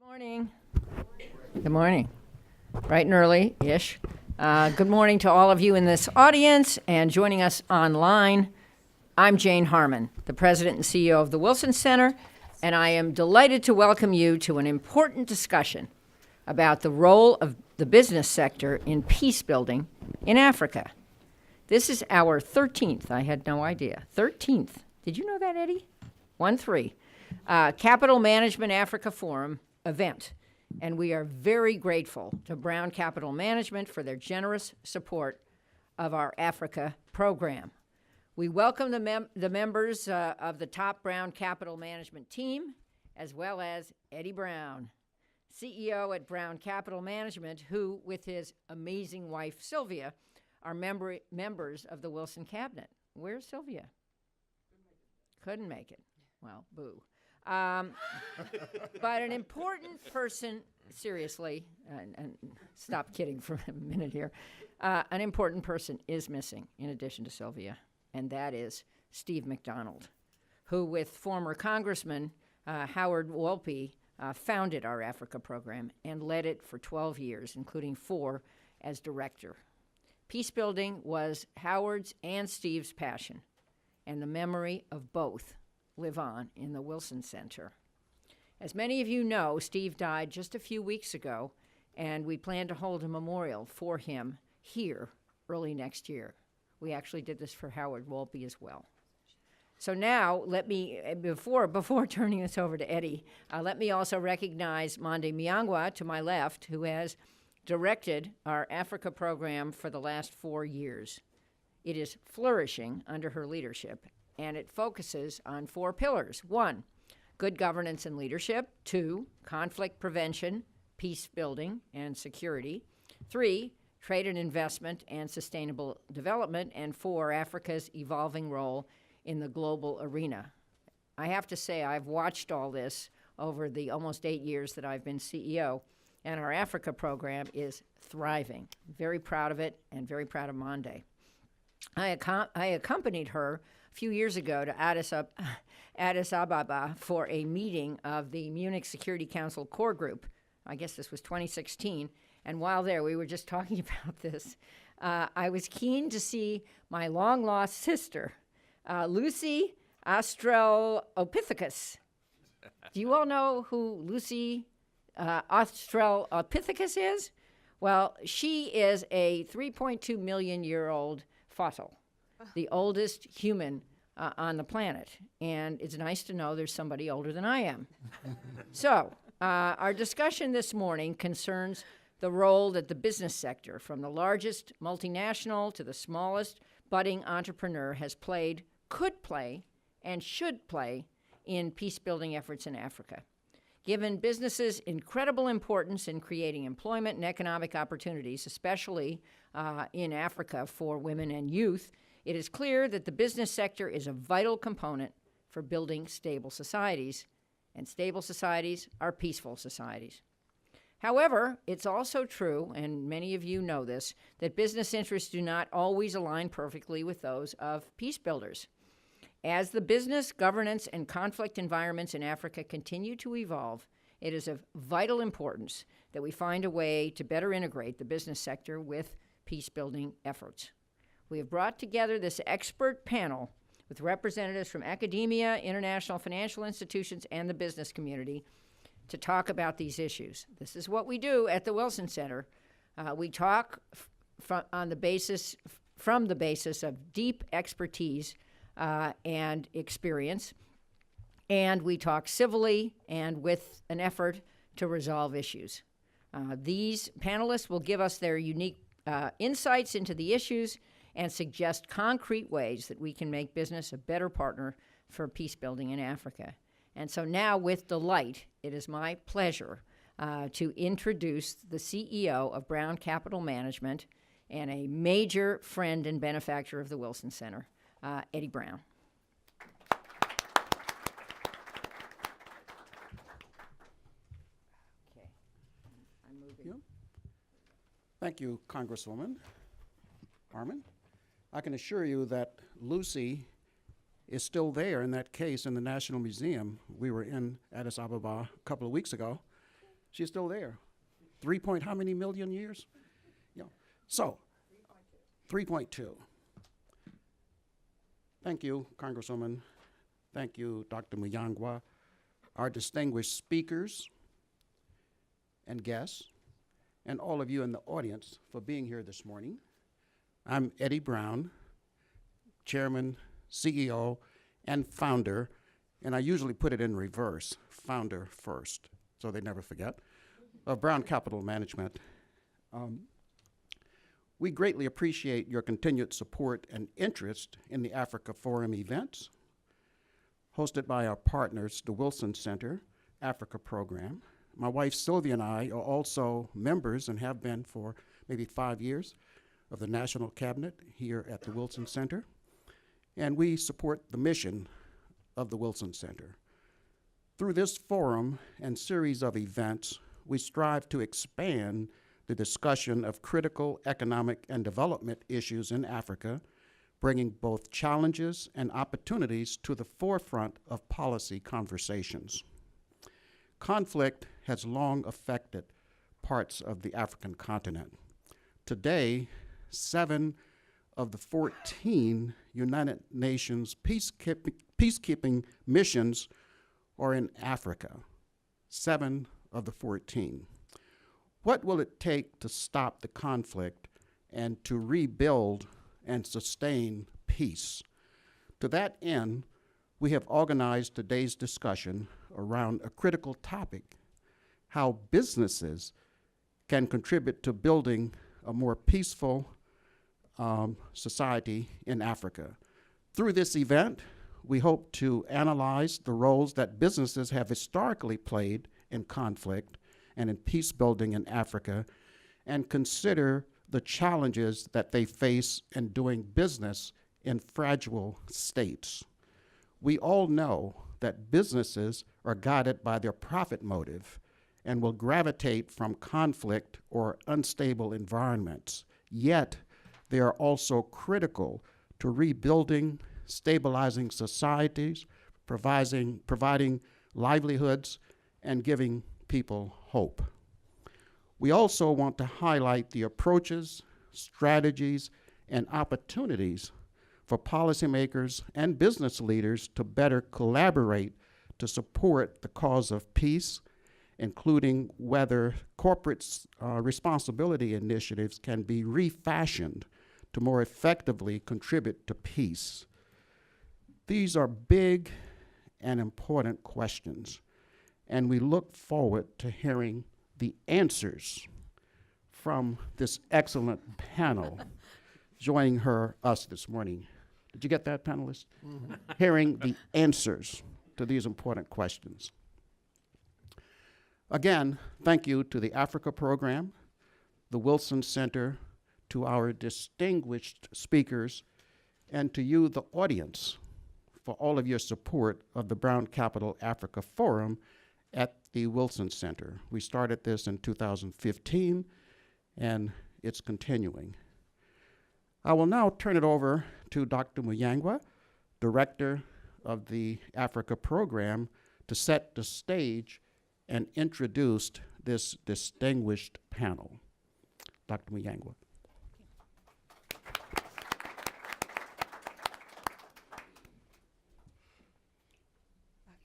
Morning. Good morning. Bright and early-ish. Good morning to all of you in this audience and joining us online. I'm Jane Harmon, the president and CEO of the Wilson Center, and I am delighted to welcome you to an important discussion about the role of the business sector in peace building in Africa. This is our 13th, I had no idea, 13th. Did you know that, Eddie? 1-3. Capital Management Africa Forum event, and we are very grateful to Brown Capital Management for their generous support of our Africa program. We welcome the members of the top Brown Capital Management team, as well as Eddie Brown, CEO at Brown Capital Management, who, with his amazing wife, Sylvia, are members of the Wilson Cabinet. Where's Sylvia? Couldn't make it. Well, boo. But an important person, seriously, and stop kidding for a minute here, an important person is missing in addition to Sylvia, and that is Steve McDonald, who with former Congressman Howard Wolpe founded our Africa program and led it for 12 years, including 4 as director. Peacebuilding was Howard's and Steve's passion, and the memory of both live on in the Wilson Center. As many of you know, Steve died just a few weeks ago, and we plan to hold a memorial for him here early next year. We actually did this for Howard Wolpe as well. So now, let me, before turning this over to Eddie, let me also recognize Mande Miangwa to my left, who has directed our Africa program for the last 4 years. It is flourishing under her leadership, and it focuses on 4 pillars. 1, good governance and leadership. 2, conflict prevention, peace building, and security. 3, trade and investment and sustainable development. And 4, Africa's evolving role in the global arena. I have to say, I've watched all this over the almost 8 years that I've been CEO, and our Africa program is thriving. Very proud of it and very proud of Mande. I accompanied her a few years ago to Addis Ababa for a meeting of the Munich Security Council core group. I guess this was 2016. And while there, we were just talking about this. I was keen to see my long-lost sister, Lucy Australopithecus. Do you all know who Lucy Australopithecus is? Well, she is a 3.2 million year old fossil, the oldest human on the planet. And it's nice to know there's somebody older than I am. So our discussion this morning concerns the role that the business sector, from the largest multinational to the smallest budding entrepreneur, has played, could play, and should play in peace-building efforts in Africa. Given businesses' incredible importance in creating employment and economic opportunities, especially in Africa for women and youth, it is clear that the business sector is a vital component for building stable societies, and stable societies are peaceful societies. However, it's also true, and many of you know this, that business interests do not always align perfectly with those of peace builders. As the business, governance, and conflict environments in Africa continue to evolve, it is of vital importance that we find a way to better integrate the business sector with peace-building efforts. We have brought together this expert panel with representatives from academia, international financial institutions, and the business community to talk about these issues. This is what we do at the Wilson Center. We talk from the basis of deep expertise and experience, and we talk civilly and with an effort to resolve issues. These panelists will give us their unique insights into the issues and suggest concrete ways that we can make business a better partner for peace building in Africa. And so now, with delight, it is my pleasure to introduce the CEO of Brown Capital Management and a major friend and benefactor of the Wilson Center, Eddie Brown. Okay, I'm moving. Thank you, Congresswoman Harmon. I can assure you that Lucy is still there in that case in the National Museum. We were in Addis Ababa a couple of weeks ago, She's still there. 3 point how many million years? Yeah. So, 3.2. Thank you, Congresswoman. Thank you, Dr. Muyangwa, our distinguished speakers and guests, and all of you in the audience for being here this morning. I'm Eddie Brown, Chairman, CEO, and founder, and I usually put it in reverse, founder first, so they never forget, of Brown Capital Management. We greatly appreciate your continued support and interest in the Africa Forum events, hosted by our partners, the Wilson Center Africa Program. My wife Sylvia and I are also members and have been for maybe 5 years of the National Cabinet here at the Wilson Center. And we support the mission of the Wilson Center. Through this forum and series of events, we strive to expand the discussion of critical economic and development issues in Africa, bringing both challenges and opportunities to the forefront of policy conversations. Conflict has long affected parts of the African continent. Today, 7 of the 14 United Nations peacekeeping missions are in Africa. 7 of the 14. What will it take to stop the conflict and to rebuild and sustain peace? To that end, we have organized today's discussion around a critical topic: how businesses can contribute to building a more peaceful society in Africa. Through this event, we hope to analyze the roles that businesses have historically played in conflict and in peace building in Africa, and consider the challenges that they face in doing business in fragile states. We all know that businesses are guided by their profit motive and will gravitate from conflict or unstable environments. Yet, they are also critical to rebuilding, stabilizing societies, providing livelihoods, and giving people hope. We also want to highlight the approaches, strategies, and opportunities for policymakers and business leaders to better collaborate to support the cause of peace, including whether corporate responsibility initiatives can be refashioned to more effectively contribute to peace. These are big and important questions, and we look forward to hearing the answers from this excellent panel joining us this morning. Did you get that, panelists? Mm-hmm. Hearing the answers to these important questions. Again, thank you to the Africa Program, the Wilson Center, to our distinguished speakers, and to you, the audience, for all of your support of the Brown Capital Africa Forum at the Wilson Center. We started this in 2015, and it's continuing. I will now turn it over to Dr. Muyangwa, Director of the Africa Program, to set the stage and introduce this distinguished panel. Dr. Muyangwa.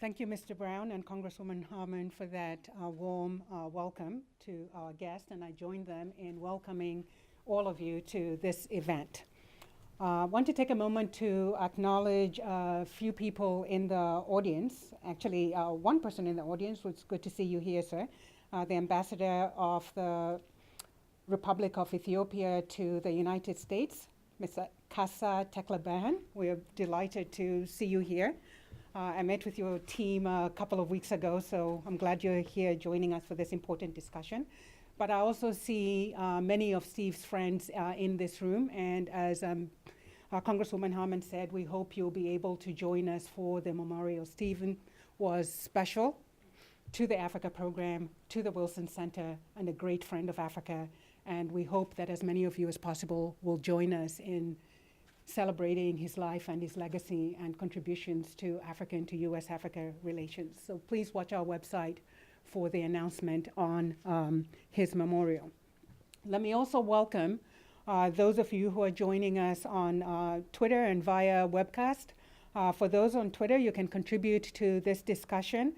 Thank you, Mr. Brown and Congresswoman Harmon, for that warm welcome to our guests, and I join them in welcoming all of you to this event. I want to take a moment to acknowledge a few people in the audience. Actually, one person in the audience. It's good to see you here, sir. The ambassador of the Republic of Ethiopia to the United States, Mr. Kassa Teklabahan. We're delighted to see you here. I met with your team a couple of weeks ago, so I'm glad you're here joining us for this important discussion. But I also see many of Steve's friends in this room, and as Congresswoman Harmon said, we hope you'll be able to join us for the memorial. Stephen was special to the Africa Program, to the Wilson Center, and a great friend of Africa, and we hope that as many of you as possible will join us in celebrating his life and his legacy and contributions to Africa and to U.S.-Africa relations. So please watch our website for the announcement on his memorial. Let me also welcome those of you who are joining us on Twitter and via webcast. For those on Twitter, you can contribute to this discussion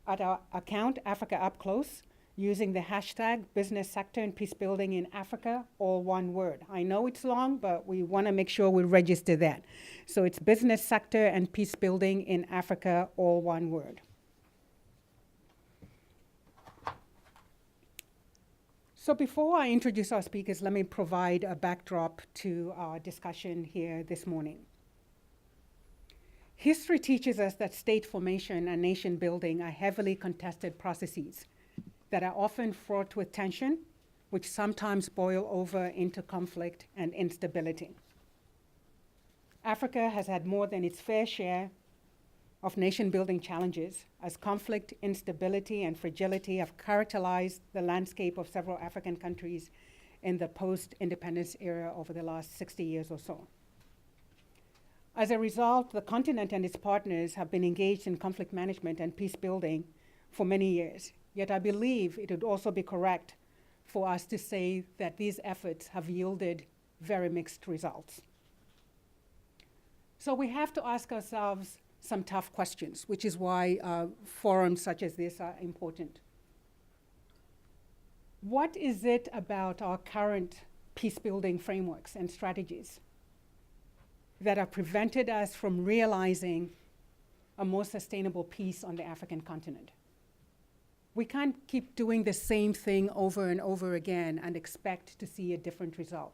at our account, Africa Up Close, using the hashtag business sector and peacebuilding in Africa, all one word. I know it's long, but we want to make sure we register that. So it's business sector and peacebuilding in Africa, all one word. So before I introduce our speakers, let me provide a backdrop to our discussion here this morning. History teaches us that state formation and nation building are heavily contested processes that are often fraught with tension, which sometimes boil over into conflict and instability. Africa has had more than its fair share of nation-building challenges as conflict, instability, and fragility have characterized the landscape of several African countries in the post-independence era over the last 60 years or so. As a result, the continent and its partners have been engaged in conflict management and peace building for many years. Yet I believe it would also be correct for us to say that these efforts have yielded very mixed results. So we have to ask ourselves some tough questions, which is why forums such as this are important. What is it about our current peace-building frameworks and strategies that have prevented us from realizing a more sustainable peace on the African continent? We can't keep doing the same thing over and over again and expect to see a different result.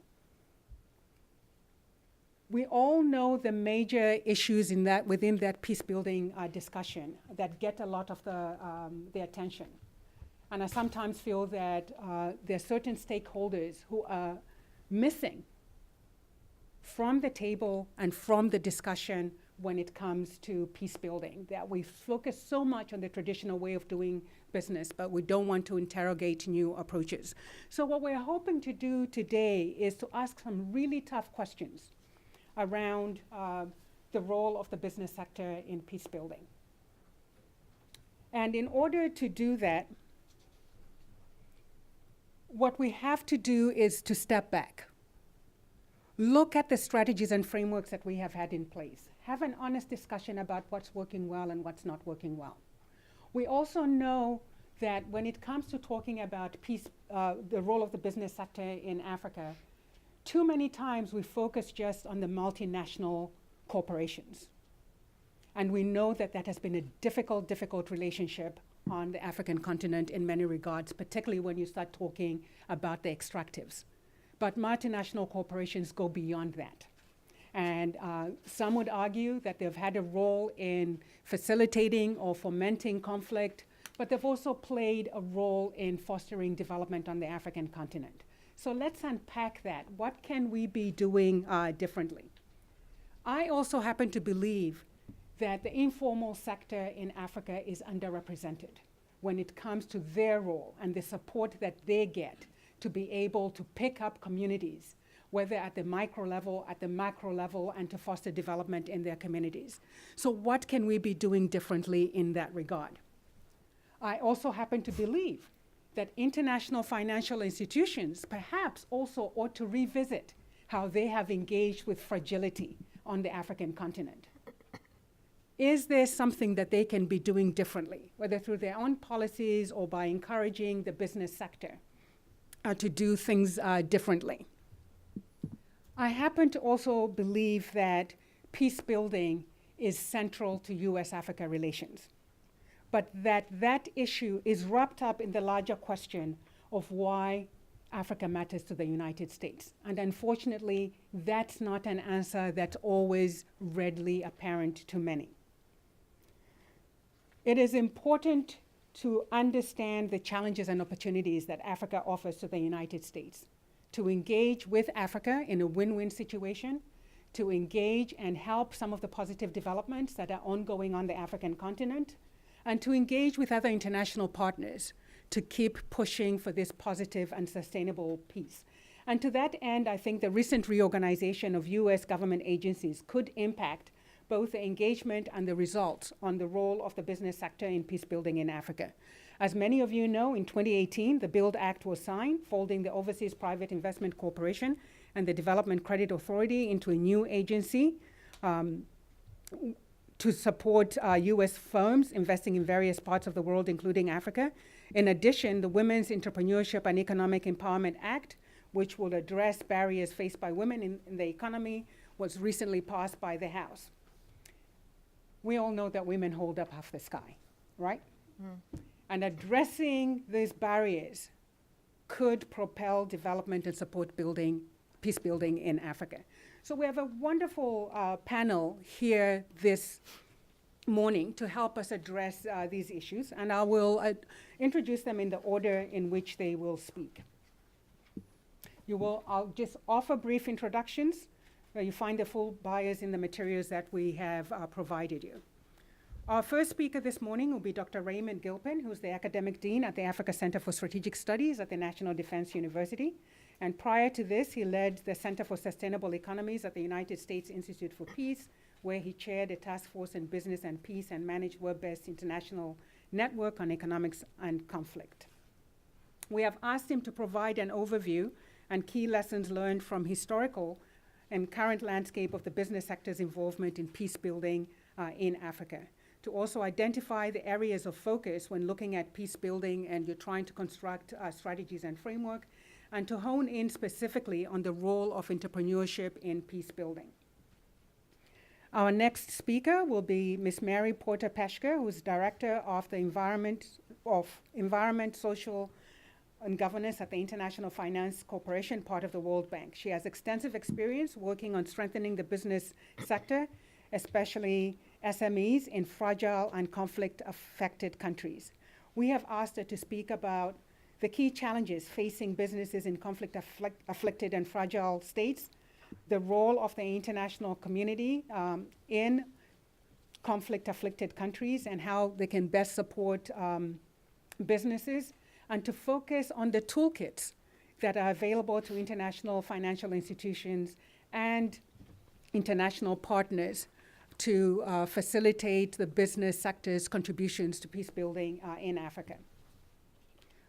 We all know the major issues within that peace-building discussion that get a lot of the attention. And I sometimes feel that there are certain stakeholders who are missing from the table and from the discussion when it comes to peace building, that we focus so much on the traditional way of doing business, but we don't want to interrogate new approaches. So what we're hoping to do today is to ask some really tough questions around the role of the business sector in peace building. And in order to do that, what we have to do is to step back, look at the strategies and frameworks that we have had in place, have an honest discussion about what's working well and what's not working well. We also know that when it comes to talking about peace, the role of the business sector in Africa, too many times we focus just on the multinational corporations. And we know that that has been a difficult relationship on the African continent in many regards, particularly when you start talking about the extractives. But multinational corporations go beyond that. And some would argue that they've had a role in facilitating or fomenting conflict, but they've also played a role in fostering development on the African continent. So let's unpack that. What can we be doing differently? I also happen to believe that the informal sector in Africa is underrepresented when it comes to their role and the support that they get to be able to pick up communities, whether at the micro level, at the macro level, and to foster development in their communities. So what can we be doing differently in that regard? I also happen to believe that international financial institutions perhaps also ought to revisit how they have engaged with fragility on the African continent. Is there something that they can be doing differently, whether through their own policies or by encouraging the business sector to do things differently? I happen to also believe that peace building is central to US-Africa relations, but that issue is wrapped up in the larger question of why Africa matters to the United States. And unfortunately, that's not an answer that's always readily apparent to many. It is important to understand the challenges and opportunities that Africa offers to the United States, to engage with Africa in a win-win situation, to engage and help some of the positive developments that are ongoing on the African continent, and to engage with other international partners to keep pushing for this positive and sustainable peace. And to that end, I think the recent reorganization of US government agencies could impact both the engagement and the results on the role of the business sector in peace building in Africa. As many of you know, in 2018, the BUILD Act was signed, folding the Overseas Private Investment Corporation and the Development Credit Authority into a new agency to support U.S. firms investing in various parts of the world, including Africa. In addition, the Women's Entrepreneurship and Economic Empowerment Act, which will address barriers faced by women in the economy, was recently passed by the House. We all know that women hold up half the sky, right? And addressing these barriers could propel development and support peace building in Africa. So we have a wonderful panel here this morning to help us address these issues, and I will introduce them in the order in which they will speak. I'll just offer brief introductions. You find the full bios in the materials that we have provided you. Our first speaker this morning will be Dr. Raymond Gilpin, who's the Academic Dean at the Africa Center for Strategic Studies at the National Defense University. And prior to this, he led the Center for Sustainable Economies at the United States Institute for Peace, where he chaired a task force in business and peace and managed web-based international network on economics and conflict. We have asked him to provide an overview and key lessons learned from historical and current landscape of the business sector's involvement in peace building in Africa, to also identify the areas of focus when looking at peace building and you're trying to construct strategies and framework, and to hone in specifically on the role of entrepreneurship in peace building. Our next speaker will be Ms. Mary Porter Peschker, who's Director of the Environment, Social and Governance at the International Finance Corporation, part of the World Bank. She has extensive experience working on strengthening the business sector, especially SMEs in fragile and conflict-affected countries. We have asked her to speak about the key challenges facing businesses in conflict-afflicted and fragile states, the role of the international community in conflict-afflicted countries, and how they can best support businesses, and to focus on the toolkits that are available to international financial institutions and international partners to facilitate the business sector's contributions to peace building in Africa.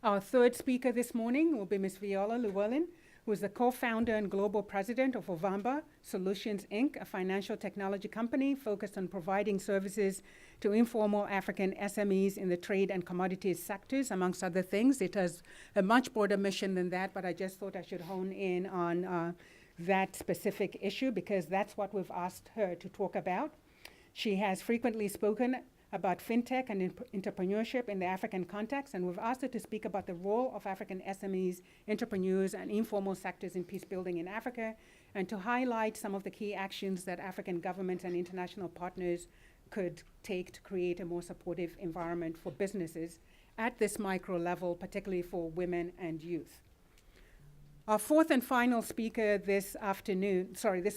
Our third speaker this morning will be Ms. Viola Llewellyn, who is the co-founder and global president of Ovamba Solutions, Inc., a financial technology company focused on providing services to informal African SMEs in the trade and commodities sectors, amongst other things. It has a much broader mission than that, but I just thought I should hone in on that specific issue because that's what we've asked her to talk about. She has frequently spoken about fintech and entrepreneurship in the African context, and we've asked her to speak about the role of African SMEs, entrepreneurs, and informal sectors in peace building in Africa, and to highlight some of the key actions that African governments and international partners could take to create a more supportive environment for businesses at this micro level, particularly for women and youth. Our fourth and final speaker this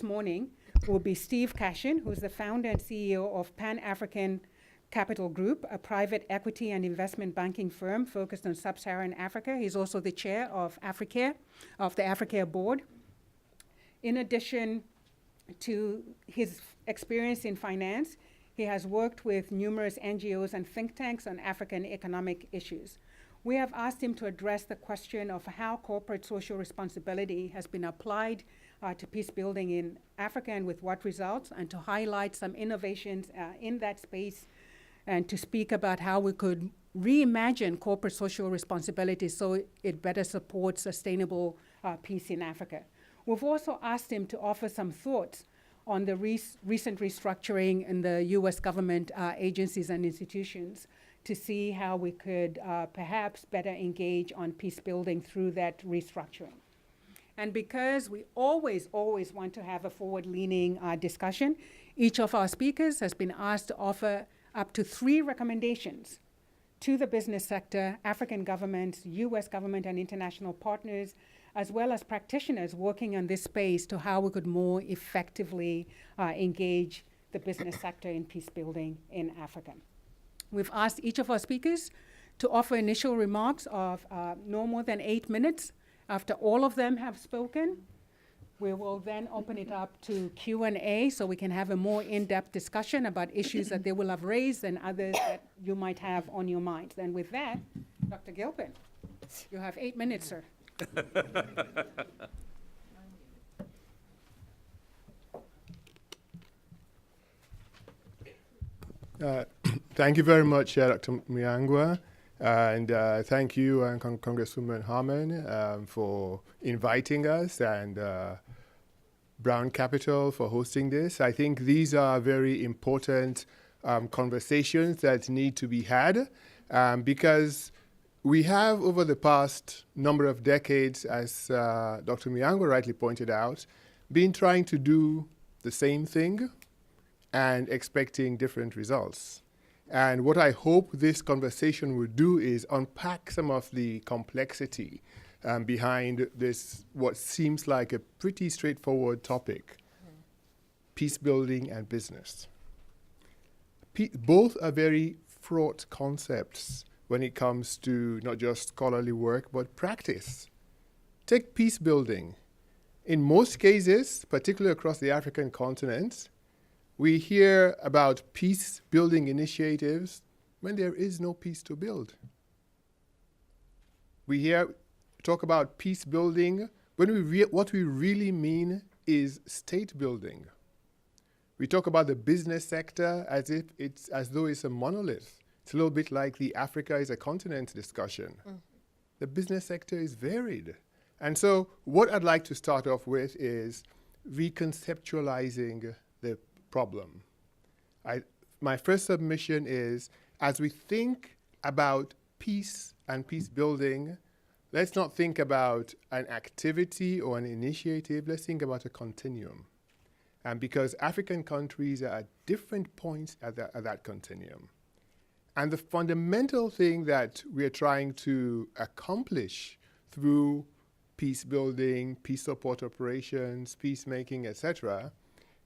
morning will be Steve Cashin, who's the founder and CEO of Pan-African Capital Group, a private equity and investment banking firm focused on sub-Saharan Africa. He's also the chair of the Africare board. In addition to his experience in finance, he has worked with numerous NGOs and think tanks on African economic issues. We have asked him to address the question of how corporate social responsibility has been applied to peace building in Africa and with what results, and to highlight some innovations in that space, and to speak about how we could reimagine corporate social responsibility so it better supports sustainable peace in Africa. We've also asked him to offer some thoughts on the recent restructuring in the US government agencies and institutions to see how we could perhaps better engage on peace building through that restructuring. And because we always want to have a forward-leaning discussion, each of our speakers has been asked to offer up to 3 recommendations to the business sector, African governments, US government and international partners, as well as practitioners working on this space to how we could more effectively engage the business sector in peace building in Africa. We've asked each of our speakers to offer initial remarks of no more than 8 minutes. After all of them have spoken, We will then open it up to Q&A so we can have a more in-depth discussion about issues that they will have raised and others that you might have on your mind. And with that, Dr. Gilpin, you have 8 minutes, sir. Thank you very much, Dr. Muyangwa, and thank you, Congresswoman Harman, for inviting us, and Brown Capital for hosting this. I think these are very important conversations that need to be had, because we have, over the past number of decades, as Dr. Muyangwa rightly pointed out, been trying to do the same thing and expecting different results. And what I hope this conversation will do is unpack some of the complexity behind this, what seems like a pretty straightforward topic, peace building and business. Both are very fraught concepts when it comes to not just scholarly work, but practice. Take peace building. In most cases, particularly across the African continent, we hear about peace building initiatives when there is no peace to build. We talk about peace building when what we really mean is state building. We talk about the business sector as though it's a monolith. It's a little bit like the Africa is a continent discussion. The business sector is varied. And so what I'd like to start off with is reconceptualizing the problem. My first submission is, as we think about peace and peace building, let's not think about an activity or an initiative, let's think about a continuum. And because African countries are at different points at that continuum. And the fundamental thing that we're trying to accomplish through peace building, peace support operations, peacemaking, etc.,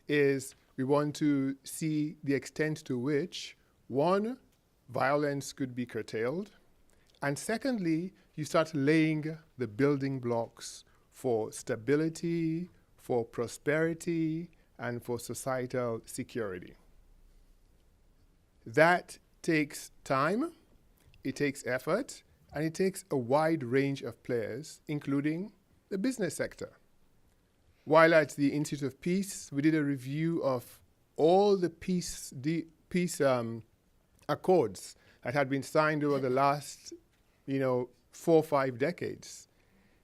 is we want to see the extent to which, one, violence could be curtailed, and secondly, you start laying the building blocks for stability, for prosperity, and for societal security. That takes time, it takes effort, and it takes a wide range of players, including the business sector. While at the Institute of Peace, we did a review of all the peace accords that had been signed over the last, 4 or 5 decades.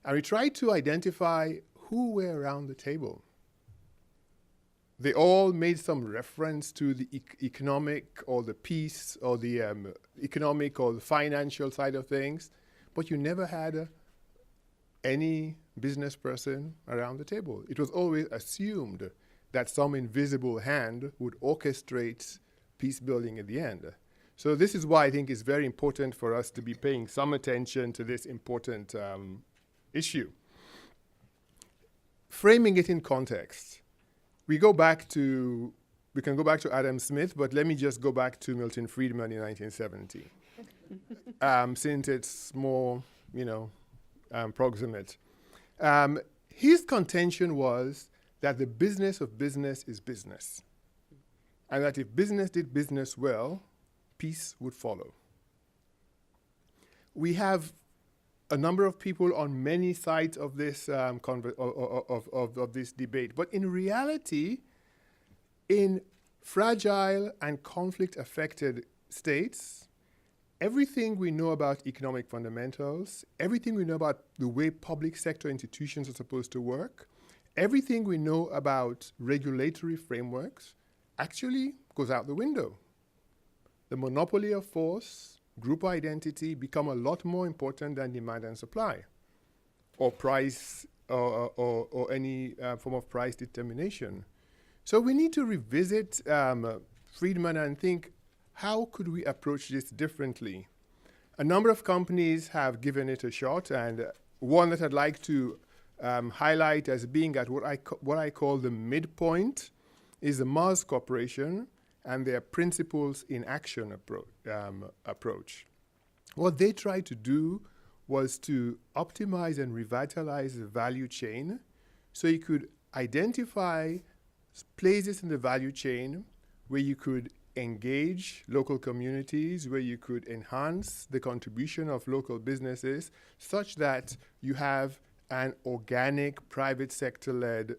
And we tried to identify who were around the table. They all made some reference to the economic or the peace or the economic or the financial side of things, but you never had any business person around the table. It was always assumed that some invisible hand would orchestrate peace building at the end. So this is why I think it's very important for us to be paying some attention to this important issue. Framing it in context. We can go back to Adam Smith, but let me just go back to Milton Friedman in 1970, since it's more, proximate. His contention was that the business of business is business, and that if business did business well, peace would follow. We have a number of people on many sides of this of this debate, but in reality, in fragile and conflict-affected states, everything we know about economic fundamentals, everything we know about the way public sector institutions are supposed to work, everything we know about regulatory frameworks actually goes out the window. The monopoly of force, group identity become a lot more important than demand and supply, or price, or any form of price determination. So we need to revisit Friedman and think, how could we approach this differently? A number of companies have given it a shot, and one that I'd like to highlight as being at what I call the midpoint is the Mars Corporation and their principles in action approach. What they tried to do was to optimize and revitalize the value chain so you could identify places in the value chain where you could engage local communities, where you could enhance the contribution of local businesses such that you have an organic private sector-led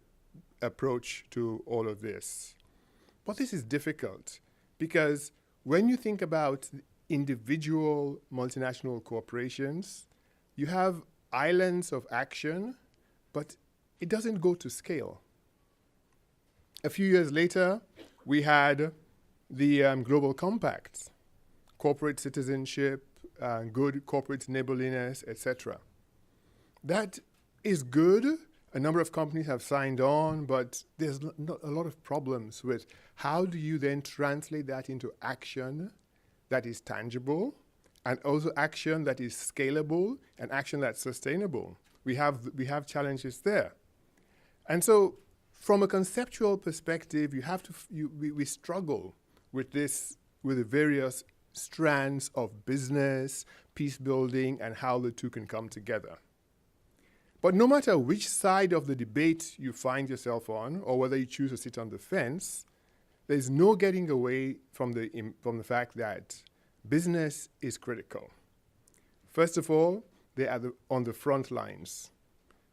approach to all of this. But this is difficult because when you think about individual multinational corporations, you have islands of action, but it doesn't go to scale. A few years later, we had the Global Compacts, corporate citizenship, good corporate neighborliness, etc. That is good. A number of companies have signed on, but there's a lot of problems with how do you then translate that into action that is tangible, and also action that is scalable and action that's sustainable. We have challenges there. And so from a conceptual perspective, we struggle with this, with the various strands of business, peace building, and how the two can come together. But no matter which side of the debate you find yourself on, or whether you choose to sit on the fence, there's no getting away from the fact that business is critical. First of all, they are on the front lines.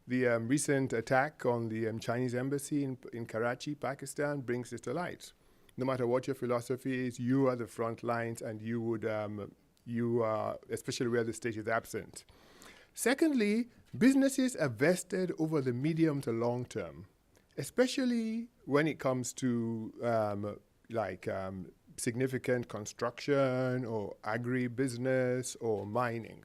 The recent attack on the Chinese embassy in Karachi, Pakistan, brings this to light. No matter what your philosophy is, you are the front lines, and you are, especially where the state is absent. Secondly, businesses are vested over the medium to long term, especially when it comes to significant construction or agribusiness or mining.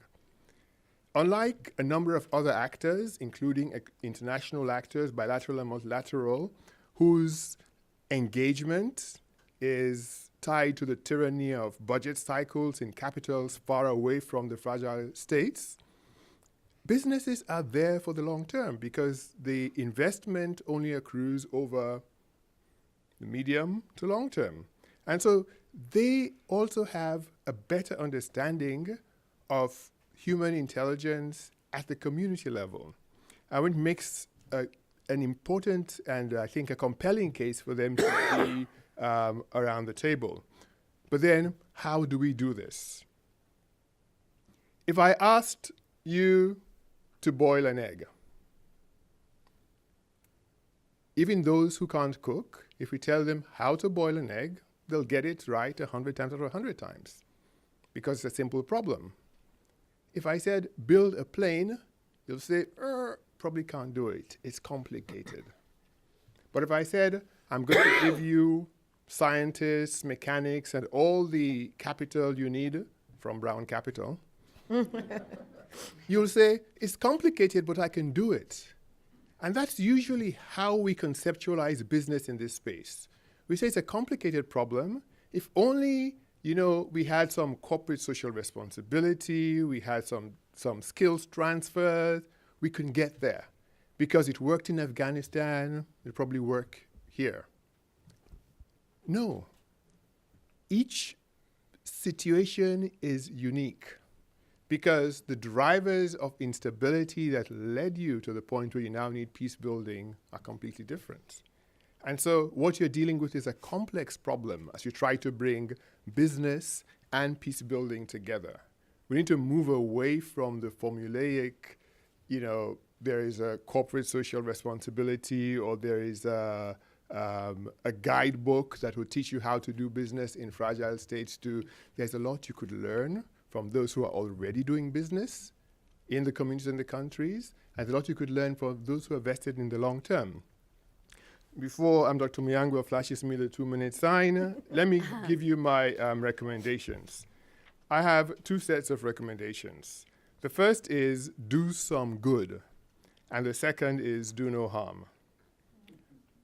Unlike a number of other actors, including international actors, bilateral and multilateral, whose engagement is tied to the tyranny of budget cycles in capitals far away from the fragile states, businesses are there for the long term because the investment only accrues over the medium to long term. And so they also have a better understanding of human intelligence at the community level. And it makes an important and I think a compelling case for them to be around the table. But then, how do we do this? If I asked you to boil an egg, even those who can't cook, if we tell them how to boil an egg, they'll get it right 100 times out of 100 times because it's a simple problem. If I said, build a plane, you'll say, probably can't do it. It's complicated. But if I said, I'm going to give you scientists, mechanics, and all the capital you need from Brown Capital, you'll say, it's complicated, but I can do it. And that's usually how we conceptualize business in this space. We say it's a complicated problem. If only, we had some corporate social responsibility, we had some skills transfer, we couldn't get there. Because it worked in Afghanistan, it'll probably work here. No. Each situation is unique because the drivers of instability that led you to the point where you now need peace building are completely different. And so what you're dealing with is a complex problem as you try to bring business and peace building together. We need to move away from the formulaic, there is a corporate social responsibility or there is a guidebook that will teach you how to do business in fragile states to there's a lot you could learn from those who are already doing business in the communities and the countries, and a lot you could learn from those who are vested in the long term. Before Dr. Muyangwa flashes me the 2-minute sign, let me give you my recommendations. I have 2 sets of recommendations. The first is do some good, and the second is do no harm.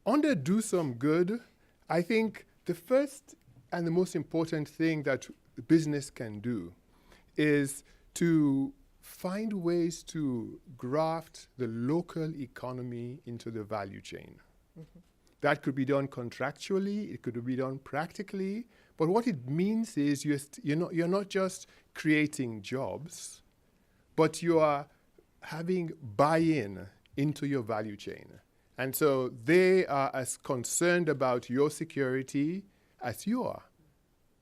Under do some good, I think the first and the most important thing that business can do is to find ways to graft the local economy into the value chain. Mm-hmm. That could be done contractually, it could be done practically, but what it means is you're not just creating jobs, but you are having buy-in into your value chain. And so they are as concerned about your security as you are,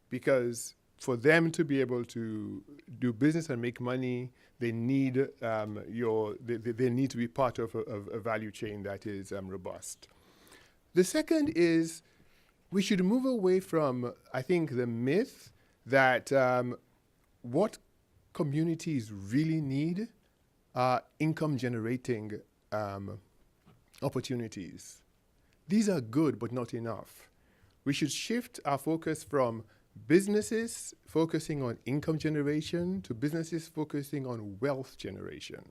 because for them to be able to do business and make money, they need they need to be part of a value chain that is robust. The second is we should move away from, I think, the myth that what communities really need are income-generating opportunities. These are good, but not enough. We should shift our focus from businesses focusing on income generation to businesses focusing on wealth generation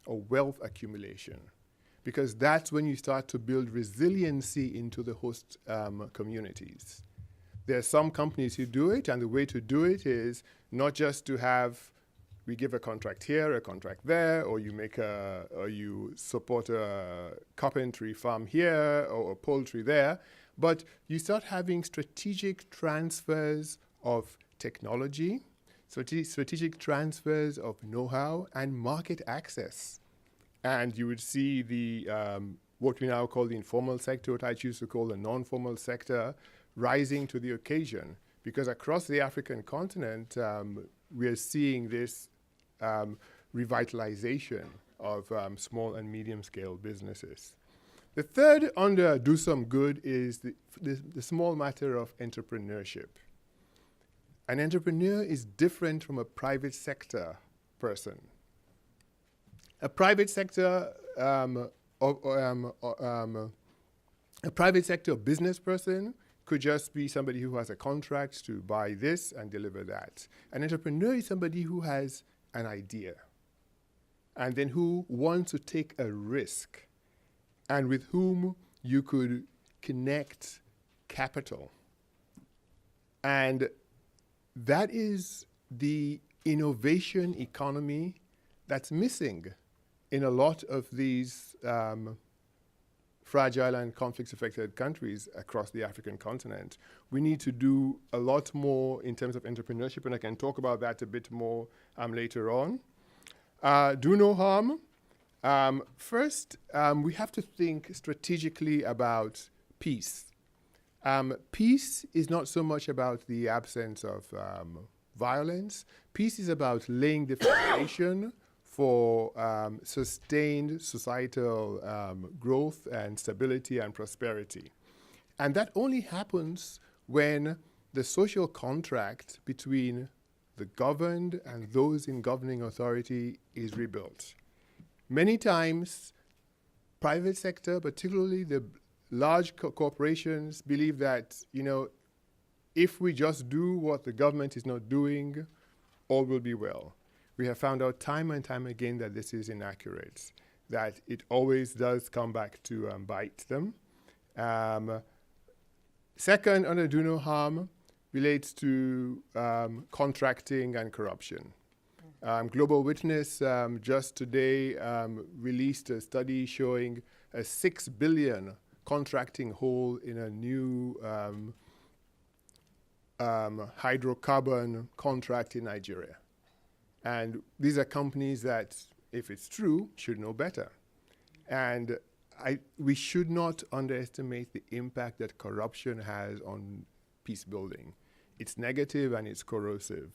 or wealth accumulation, because that's when you start to build resiliency into the host communities. There are some companies who do it, and the way to do it is not just to have, we give a contract here, a contract there, or you support a carpentry farm here or a poultry there, but you start having strategic transfers of technology, strategic transfers of know-how and market access. And you would see the what we now call the informal sector, what I choose to call the non-formal sector, rising to the occasion. Because across the African continent, we are seeing this revitalization of small and medium-scale businesses. The third under do some good is the small matter of entrepreneurship. An entrepreneur is different from a private sector person. A private sector business person could just be somebody who has a contract to buy this and deliver that. An entrepreneur is somebody who has an idea and then who wants to take a risk and with whom you could connect capital. And that is the innovation economy that's missing in a lot of these fragile and conflict-affected countries across the African continent. We need to do a lot more in terms of entrepreneurship, and I can talk about that a bit more later on. Do no harm. First, we have to think strategically about peace. Peace is not so much about the absence of violence. Peace is about laying the foundation for sustained societal growth and stability and prosperity. And that only happens when the social contract between the governed and those in governing authority is rebuilt. Many times, private sector, particularly the large corporations, believe that, if we just do what the government is not doing, all will be well. We have found out time and time again that this is inaccurate, that it always does come back to bite them. Second, under do no harm, relates to contracting and corruption. Global Witness just today released a study showing a 6 billion contracting hole in a new hydrocarbon contract in Nigeria. And these are companies that, if it's true, should know better. And we should not underestimate the impact that corruption has on peace building. It's negative and it's corrosive.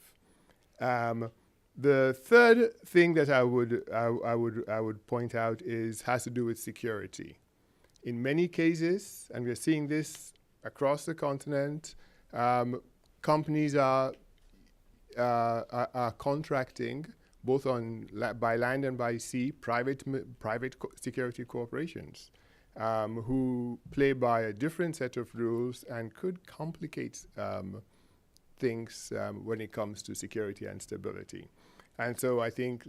The third thing that I would point out has to do with security. In many cases, and we're seeing this across the continent, companies are contracting both by land and by sea, private security corporations who play by a different set of rules and could complicate things when it comes to security and stability. And so I think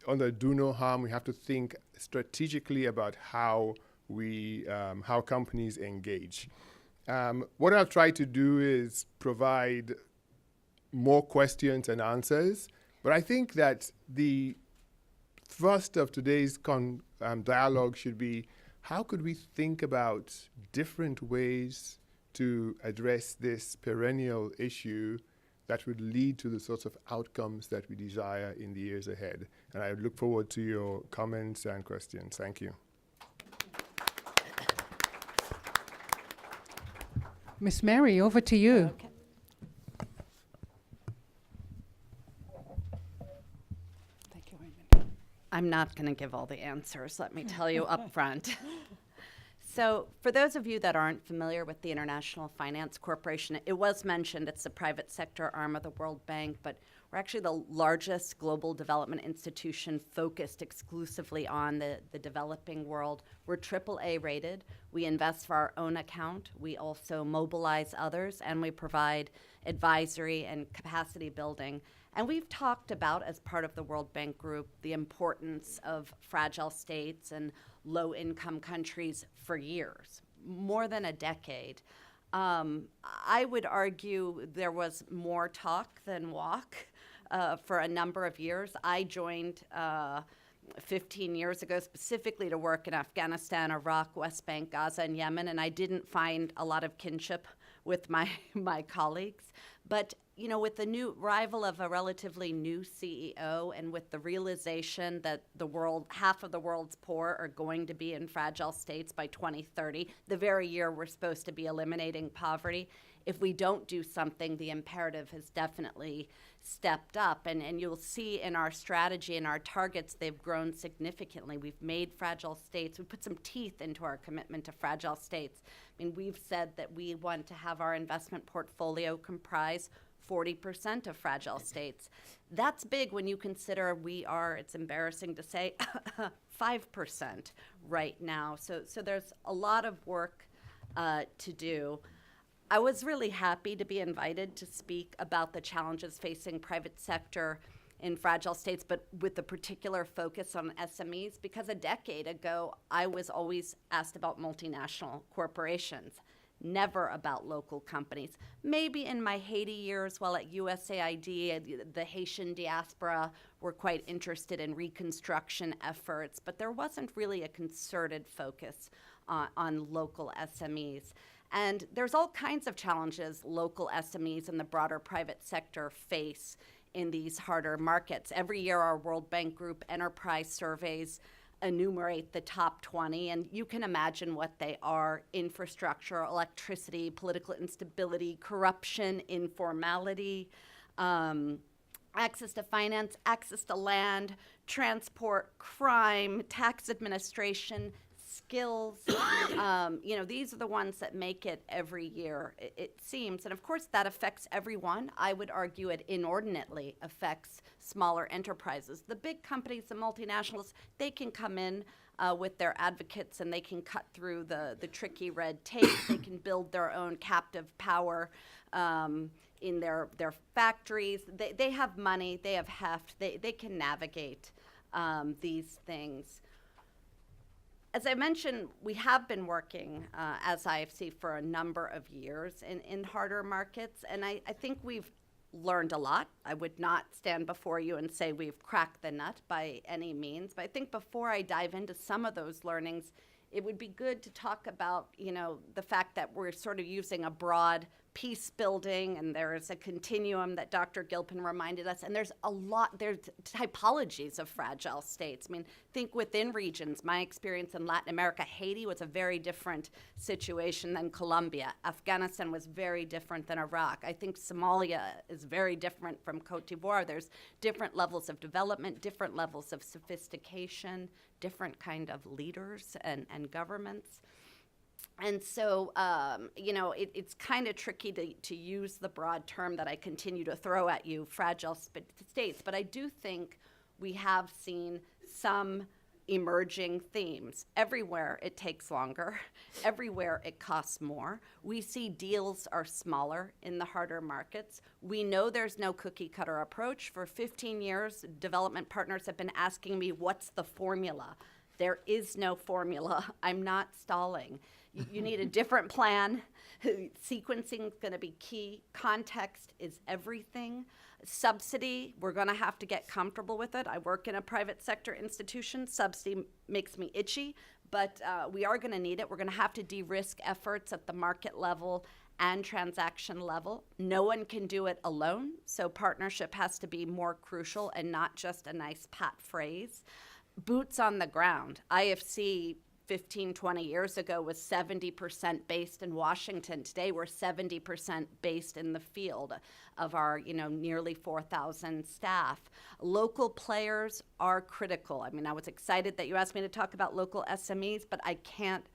under do no harm, we have to think strategically about how companies engage. What I've tried to do is provide more questions and answers, but I think that the thrust of today's dialogue should be, how could we think about different ways to address this perennial issue that would lead to the sorts of outcomes that we desire in the years ahead? And I look forward to your comments and questions. Thank you. Miss Mary, over to you. Okay. Thank you, Raymond. I'm not going to give all the answers, let me tell you up front. So for those of you that aren't familiar with the International Finance Corporation, it was mentioned it's the private sector arm of the World Bank, but we're actually the largest global development institution focused exclusively on the developing world. We're AAA rated. We invest for our own account. We also mobilize others, and we provide advisory and capacity building. And we've talked about, as part of the World Bank Group, the importance of fragile states and low-income countries for years, more than a decade. I would argue there was more talk than walk for a number of years. I joined 15 years ago specifically to work in Afghanistan, Iraq, West Bank, Gaza, and Yemen, and I didn't find a lot of kinship with my colleagues. But you know, with the new arrival of a relatively new CEO and with the realization that the world, half of the world's poor are going to be in fragile states by 2030, the very year we're supposed to be eliminating poverty, if we don't do something, the imperative has definitely stepped up. And you'll see in our strategy and our targets, they've grown significantly. We've made fragile states, we put some teeth into our commitment to fragile states. I mean, we've said that we want to have our investment portfolio comprise 40% of fragile states. That's big when you consider we are, it's embarrassing to say, 5% right now. So there's a lot of work to do. I was really happy to be invited to speak about the challenges facing private sector in fragile states, but with a particular focus on SMEs, because a decade ago, I was always asked about multinational corporations, never about local companies. Maybe in my Haiti years while at USAID, the Haitian diaspora were quite interested in reconstruction efforts, but there wasn't really a concerted focus on local SMEs. And there's all kinds of challenges local SMEs and the broader private sector face in these harder markets. Every year, our World Bank Group enterprise surveys enumerate the top 20, and you can imagine what they are: infrastructure, electricity, political instability, corruption, informality, access to finance, access to land, transport, crime, tax administration, skills. You know, these are the ones that make it every year, it seems. And of course, that affects everyone. I would argue it inordinately affects smaller enterprises. The big companies, the multinationals, they can come in with their advocates and they can cut through the tricky red tape. They can build their own captive power in their factories. They have money, they have heft, they can navigate these things. As I mentioned, we have been working as IFC for a number of years in harder markets, and I think we've learned a lot. I would not stand before you and say we've cracked the nut by any means, but I think before I dive into some of those learnings, it would be good to talk about, you know, the fact that we're sort of using a broad peace building, and there's a continuum that Dr. Gilpin reminded us, and there's typologies of fragile states. I mean, think within regions. My experience in Latin America, Haiti was a very different situation than Colombia. Afghanistan was very different than Iraq. I think Somalia is very different from Cote d'Ivoire. There's different levels of development, different levels of sophistication, different kind of leaders and governments. And so, you know, it's kind of tricky to use the broad term that I continue to throw at you, fragile states. But I do think we have seen some emerging themes. Everywhere it takes longer. Everywhere it costs more. We see deals are smaller in the harder markets. We know there's no cookie cutter approach. For 15 years, development partners have been asking me, what's the formula? There is no formula. I'm not stalling. You need a different plan. Sequencing is going to be key. Context is everything. Subsidy, we're going to have to get comfortable with it. I work in a private sector institution. Subsidy makes me itchy, but we are going to need it. We're going to have to de-risk efforts at the market level and transaction level. No one can do it alone, so partnership has to be more crucial and not just a nice pat phrase. Boots on the ground. IFC 15, 20 years ago was 70% based in Washington. Today we're 70% based in the field of our, nearly 4,000 staff. Local players are critical. I mean, I was excited that you asked me to talk about local SMEs, but I can't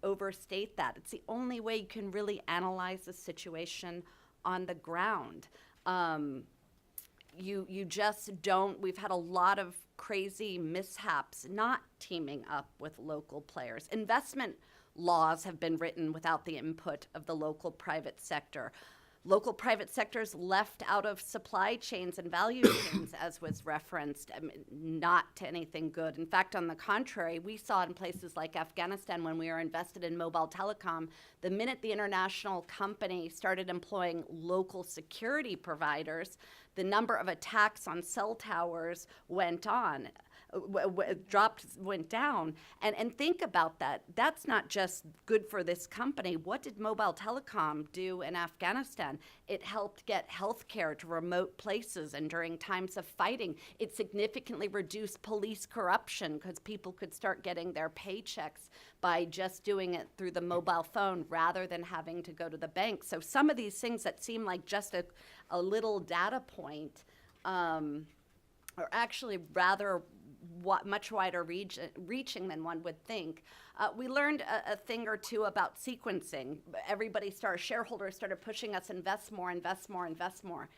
overstate that. It's the only way you can really analyze the situation on the ground. You just don't. We've had a lot of crazy mishaps not teaming up with local players. Investment laws have been written without the input of the local private sector. Local private sectors left out of supply chains and value chains, as was referenced, not to anything good. In fact, on the contrary, we saw in places like Afghanistan when we were invested in mobile telecom, the minute the international company started employing local security providers, the number of attacks on cell towers went down. And think about that. That's not just good for this company. What did mobile telecom do in Afghanistan? It helped get health care to remote places, and during times of fighting, it significantly reduced police corruption because people could start getting their paychecks by just doing it through the mobile phone rather than having to go to the bank. So some of these things that seem like just a little data point are actually rather much wider reaching than one would think. We learned a thing or two about sequencing. Shareholders started pushing us, invest more, invest more, invest more.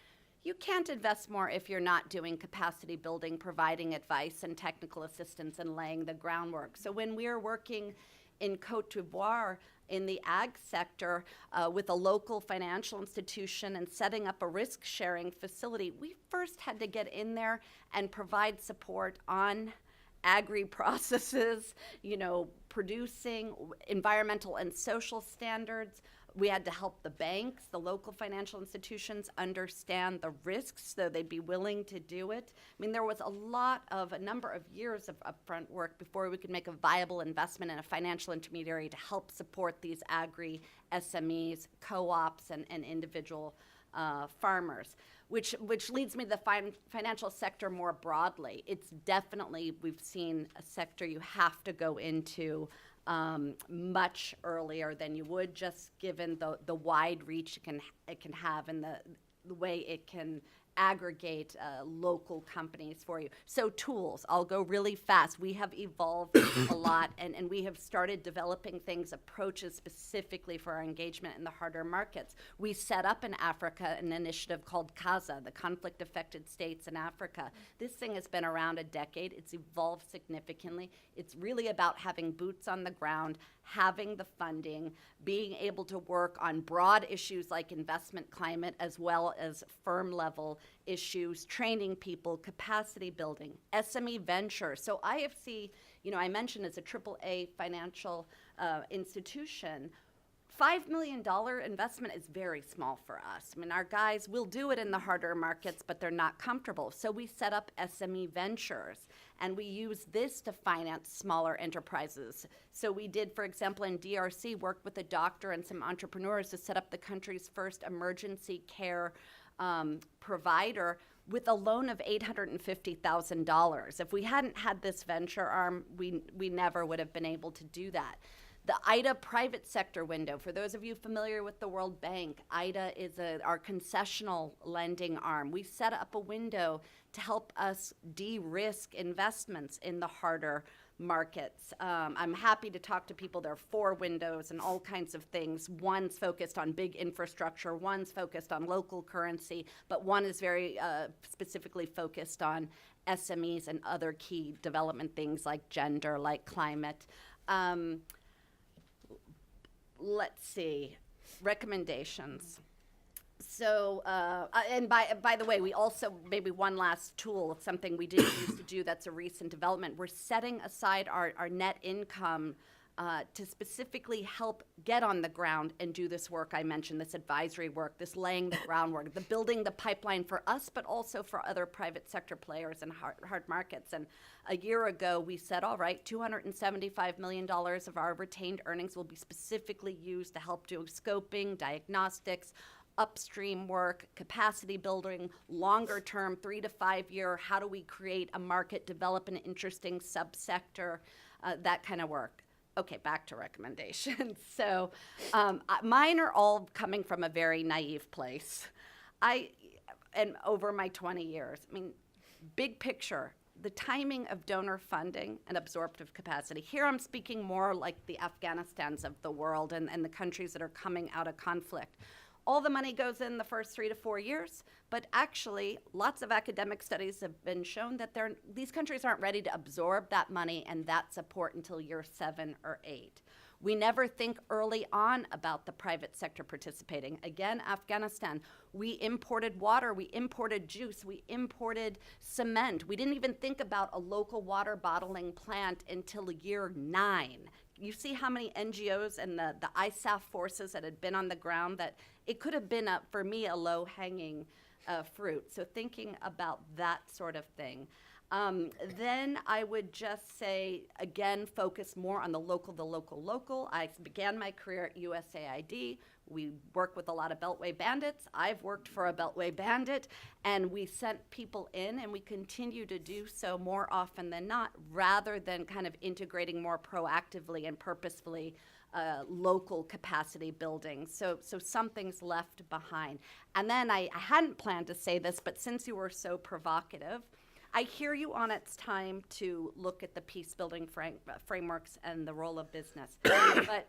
You can't invest more if you're not doing capacity building, providing advice and technical assistance, and laying the groundwork. So when we're working in Cote d'Ivoire in the ag sector with a local financial institution and setting up a risk-sharing facility, we first had to get in there and provide support on agri-processes, producing environmental and social standards. We had to help the banks, the local financial institutions, understand the risks so they'd be willing to do it. I mean, there was a number of years of upfront work before we could make a viable investment in a financial intermediary to help support these agri SMEs, co-ops, and individual farmers, which leads me to the financial sector more broadly. It's definitely, we've seen a sector you have to go into much earlier than you would, just given the wide reach it can have and the way it can aggregate local companies for you. So tools, I'll go really fast. We have evolved a lot, and we have started developing approaches specifically for our engagement in the harder markets. We set up in Africa an initiative called CASA, the Conflict Affected States in Africa. This thing has been around a decade. It's evolved significantly. It's really about having boots on the ground, having the funding, being able to work on broad issues like investment climate as well as firm level issues, training people, capacity building, SME venture. So IFC, I mentioned, is a AAA financial institution. $5 million investment is very small for us. I mean, our guys will do it in the harder markets, but they're not comfortable. So we set up SME ventures, and we use this to finance smaller enterprises. So we did, for example, in DRC, worked with a doctor and some entrepreneurs to set up the country's first emergency care provider with a loan of $850,000. If we hadn't had this venture arm, we never would have been able to do that. The IDA private sector window, for those of you familiar with the World Bank, IDA is our concessional lending arm. We set up a window to help us de-risk investments in the harder markets. I'm happy to talk to people. There are 4 windows and all kinds of things. One's focused on big infrastructure, one's focused on local currency, but one is very specifically focused on SMEs and other key development things like gender, like climate. Let's see, recommendations. So, and by the way, we also, maybe one last tool, something we didn't used to do that's a recent development. We're setting aside our net income to specifically help get on the ground and do this work I mentioned, this advisory work, this laying the groundwork, the building the pipeline for us, but also for other private sector players in hard markets. And a year ago, we said, all right, $275 million of our retained earnings will be specifically used to help do scoping, diagnostics, upstream work, capacity building, longer term, 3 to 5 year, how do we create a market, develop an interesting subsector, that kind of work. Okay, back to recommendations. So mine are all coming from a very naive place. And over my 20 years, I mean, big picture, the timing of donor funding and absorptive capacity. Here I'm speaking more like the Afghanistans of the world and the countries that are coming out of conflict. All the money goes in the first 3 to 4 years, but actually lots of academic studies have been shown that these countries aren't ready to absorb that money and that support until year 7 or 8. We never think early on about the private sector participating. Again, Afghanistan, we imported water, we imported juice, we imported cement. We didn't even think about a local water bottling plant until year 9. You see how many NGOs and the ISAF forces that had been on the ground, that it could have been, for me, a low-hanging fruit. So thinking about that sort of thing. Then I would just say, again, focus more on the local. I began my career at USAID. We work with a lot of Beltway bandits. I've worked for a Beltway bandit, and we sent people in, and we continue to do so more often than not, rather than kind of integrating more proactively and purposefully local capacity building. So something's left behind. And then I hadn't planned to say this, but since you were so provocative, I hear you on it's time to look at the peace-building frameworks and the role of business. But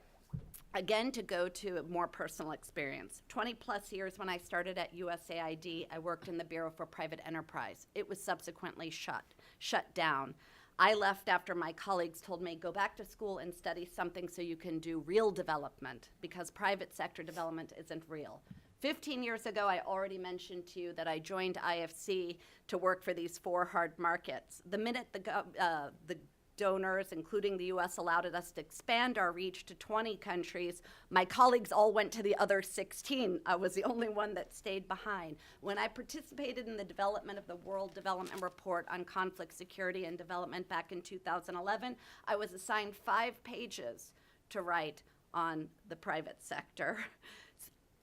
again, to go to a more personal experience. 20 plus years when I started at USAID, I worked in the Bureau for Private Enterprise. It was subsequently shut down. I left after my colleagues told me, go back to school and study something so you can do real development, because private sector development isn't real. 15 years ago, I already mentioned to you that I joined IFC to work for these 4 hard markets. The minute the donors, including the U.S., allowed us to expand our reach to 20 countries, my colleagues all went to the other 16. I was the only one that stayed behind. When I participated in the development of the World Development Report on Conflict, Security, and Development back in 2011, I was assigned 5 pages to write on the private sector.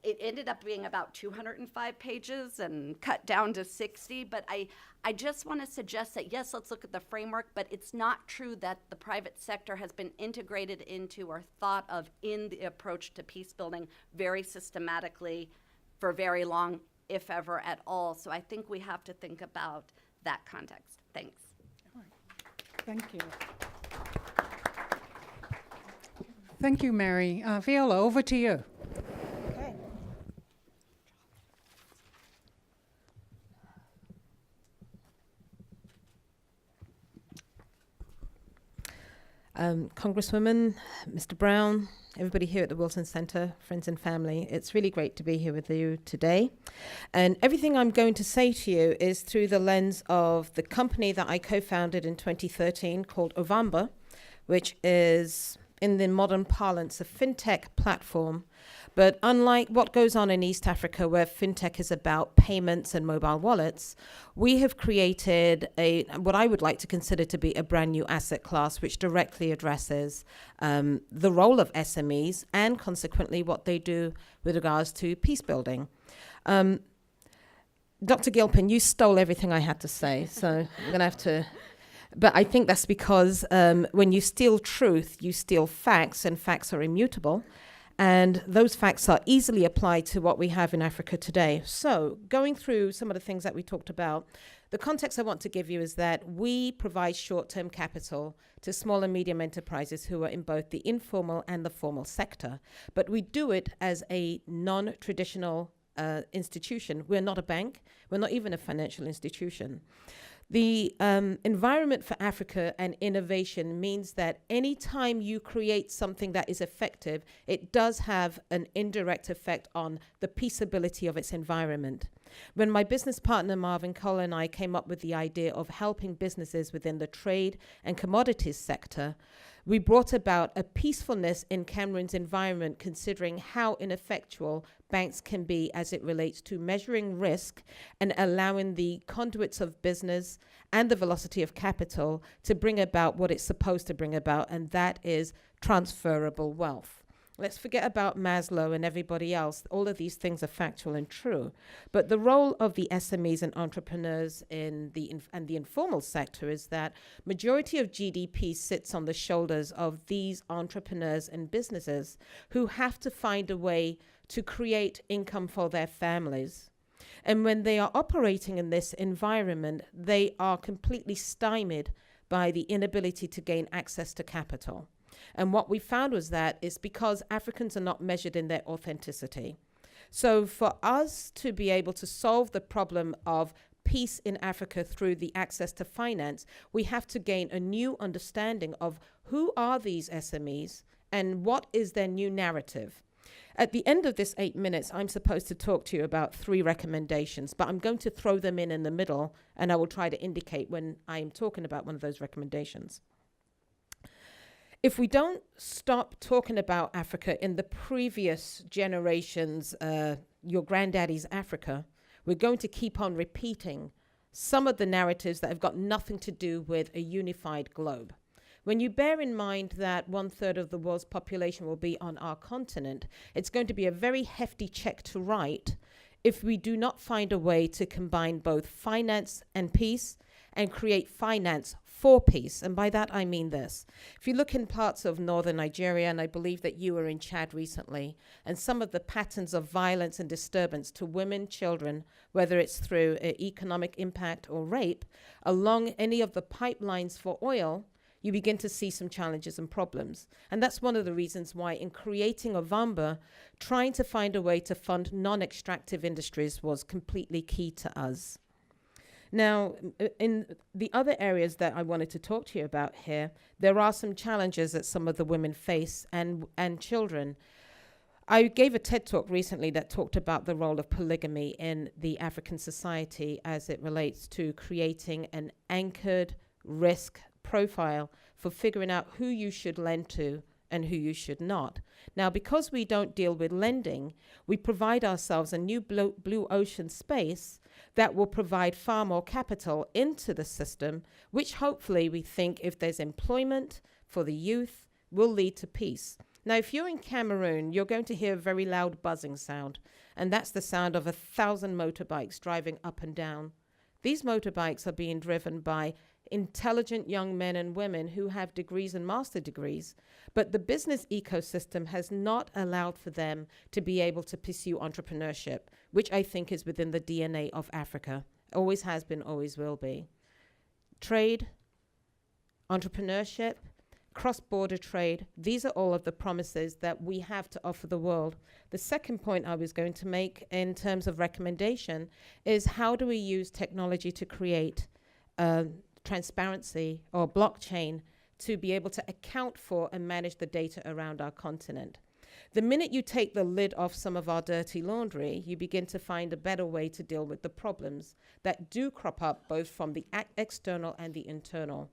It ended up being about 205 pages and cut down to 60, but I just want to suggest that, yes, let's look at the framework, but it's not true that the private sector has been integrated into or thought of in the approach to peace building very systematically for very long, if ever at all. So I think we have to think about that context. Thanks. All right. Thank you. Thank you, Mary. Viola, over to you. Congresswoman, Mr. Brown, everybody here at the Wilson Center, friends and family, it's really great to be here with you today. And everything I'm going to say to you is through the lens of the company that I co-founded in 2013 called Ovamba, which is, in the modern parlance, a fintech platform. But unlike what goes on in East Africa, where fintech is about payments and mobile wallets, we have created what I would like to consider to be a brand new asset class, which directly addresses the role of SMEs and consequently what they do with regards to peace building. Dr. Gilpin, you stole everything I had to say, so I'm going to have to... But I think that's because when you steal truth, you steal facts, and facts are immutable. And those facts are easily applied to what we have in Africa today. So going through some of the things that we talked about, the context I want to give you is that we provide short-term capital to small and medium enterprises who are in both the informal and the formal sector. But we do it as a non-traditional institution. We're not a bank. We're not even a financial institution. The environment for Africa and innovation means that any time you create something that is effective, it does have an indirect effect on the peaceability of its environment. When my business partner Marvin Cole and I came up with the idea of helping businesses within the trade and commodities sector, we brought about a peacefulness in Cameroon's environment, considering how ineffectual banks can be as it relates to measuring risk and allowing the conduits of business and the velocity of capital to bring about what it's supposed to bring about, and that is transferable wealth. Let's forget about Maslow and everybody else. All of these things are factual and true. But the role of the SMEs and entrepreneurs in the informal sector is that majority of GDP sits on the shoulders of these entrepreneurs and businesses who have to find a way to create income for their families. And when they are operating in this environment, they are completely stymied by the inability to gain access to capital. And what we found was that it's because Africans are not measured in their authenticity. So for us to be able to solve the problem of peace in Africa through the access to finance, we have to gain a new understanding of who are these SMEs and what is their new narrative. At the end of this 8 minutes, I'm supposed to talk to you about 3 recommendations, but I'm going to throw them in the middle, and I will try to indicate when I'm talking about one of those recommendations. If we don't stop talking about Africa in the previous generations, your granddaddy's Africa, we're going to keep on repeating some of the narratives that have got nothing to do with a unified globe. When you bear in mind that 1/3 of the world's population will be on our continent, it's going to be a very hefty check to write if we do not find a way to combine both finance and peace and create finance for peace. And by that, I mean this. If you look in parts of northern Nigeria, and I believe that you were in Chad recently, and some of the patterns of violence and disturbance to women, children, whether it's through economic impact or rape, along any of the pipelines for oil, you begin to see some challenges and problems. And that's one of the reasons why in creating Ovamba, trying to find a way to fund non-extractive industries was completely key to us. Now, in the other areas that I wanted to talk to you about here, there are some challenges that some of the women face and children. I gave a TED talk recently that talked about the role of polygamy in the African society as it relates to creating an anchored risk profile for figuring out who you should lend to and who you should not. Now, because we don't deal with lending, we provide ourselves a new blue ocean space that will provide far more capital into the system, which hopefully we think, if there's employment for the youth, will lead to peace. Now, if you're in Cameroon, you're going to hear a very loud buzzing sound, and that's the sound of 1,000 motorbikes driving up and down. These motorbikes are being driven by intelligent young men and women who have degrees and master degrees, but the business ecosystem has not allowed for them to be able to pursue entrepreneurship, which I think is within the DNA of Africa. Always has been, always will be. Trade, entrepreneurship, cross-border trade, these are all of the promises that we have to offer the world. The second point I was going to make in terms of recommendation is how do we use technology to create transparency or blockchain to be able to account for and manage the data around our continent. The minute you take the lid off some of our dirty laundry, you begin to find a better way to deal with the problems that do crop up both from the external and the internal.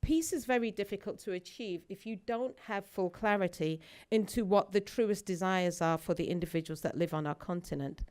Peace is very difficult to achieve if you don't have full clarity into what the truest desires are for the individuals that live on our continent.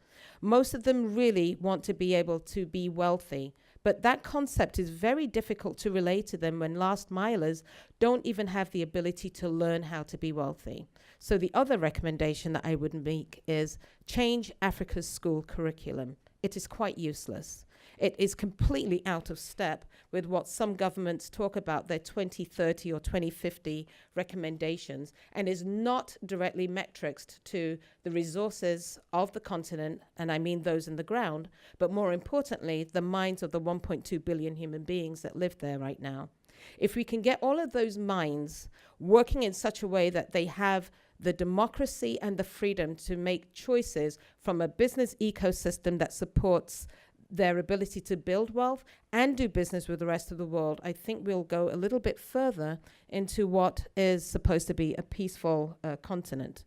Most of them really want to be able to be wealthy, but that concept is very difficult to relate to them when last milers don't even have the ability to learn how to be wealthy. So the other recommendation that I would make is change Africa's school curriculum. It is quite useless. It is completely out of step with what some governments talk about their 2030 or 2050 recommendations, and is not directly metrixed to the resources of the continent, and I mean those in the ground, but more importantly, the minds of the 1.2 billion human beings that live there right now. If we can get all of those minds working in such a way that they have the democracy and the freedom to make choices from a business ecosystem that supports their ability to build wealth and do business with the rest of the world, I think we'll go a little bit further into what is supposed to be a peaceful continent.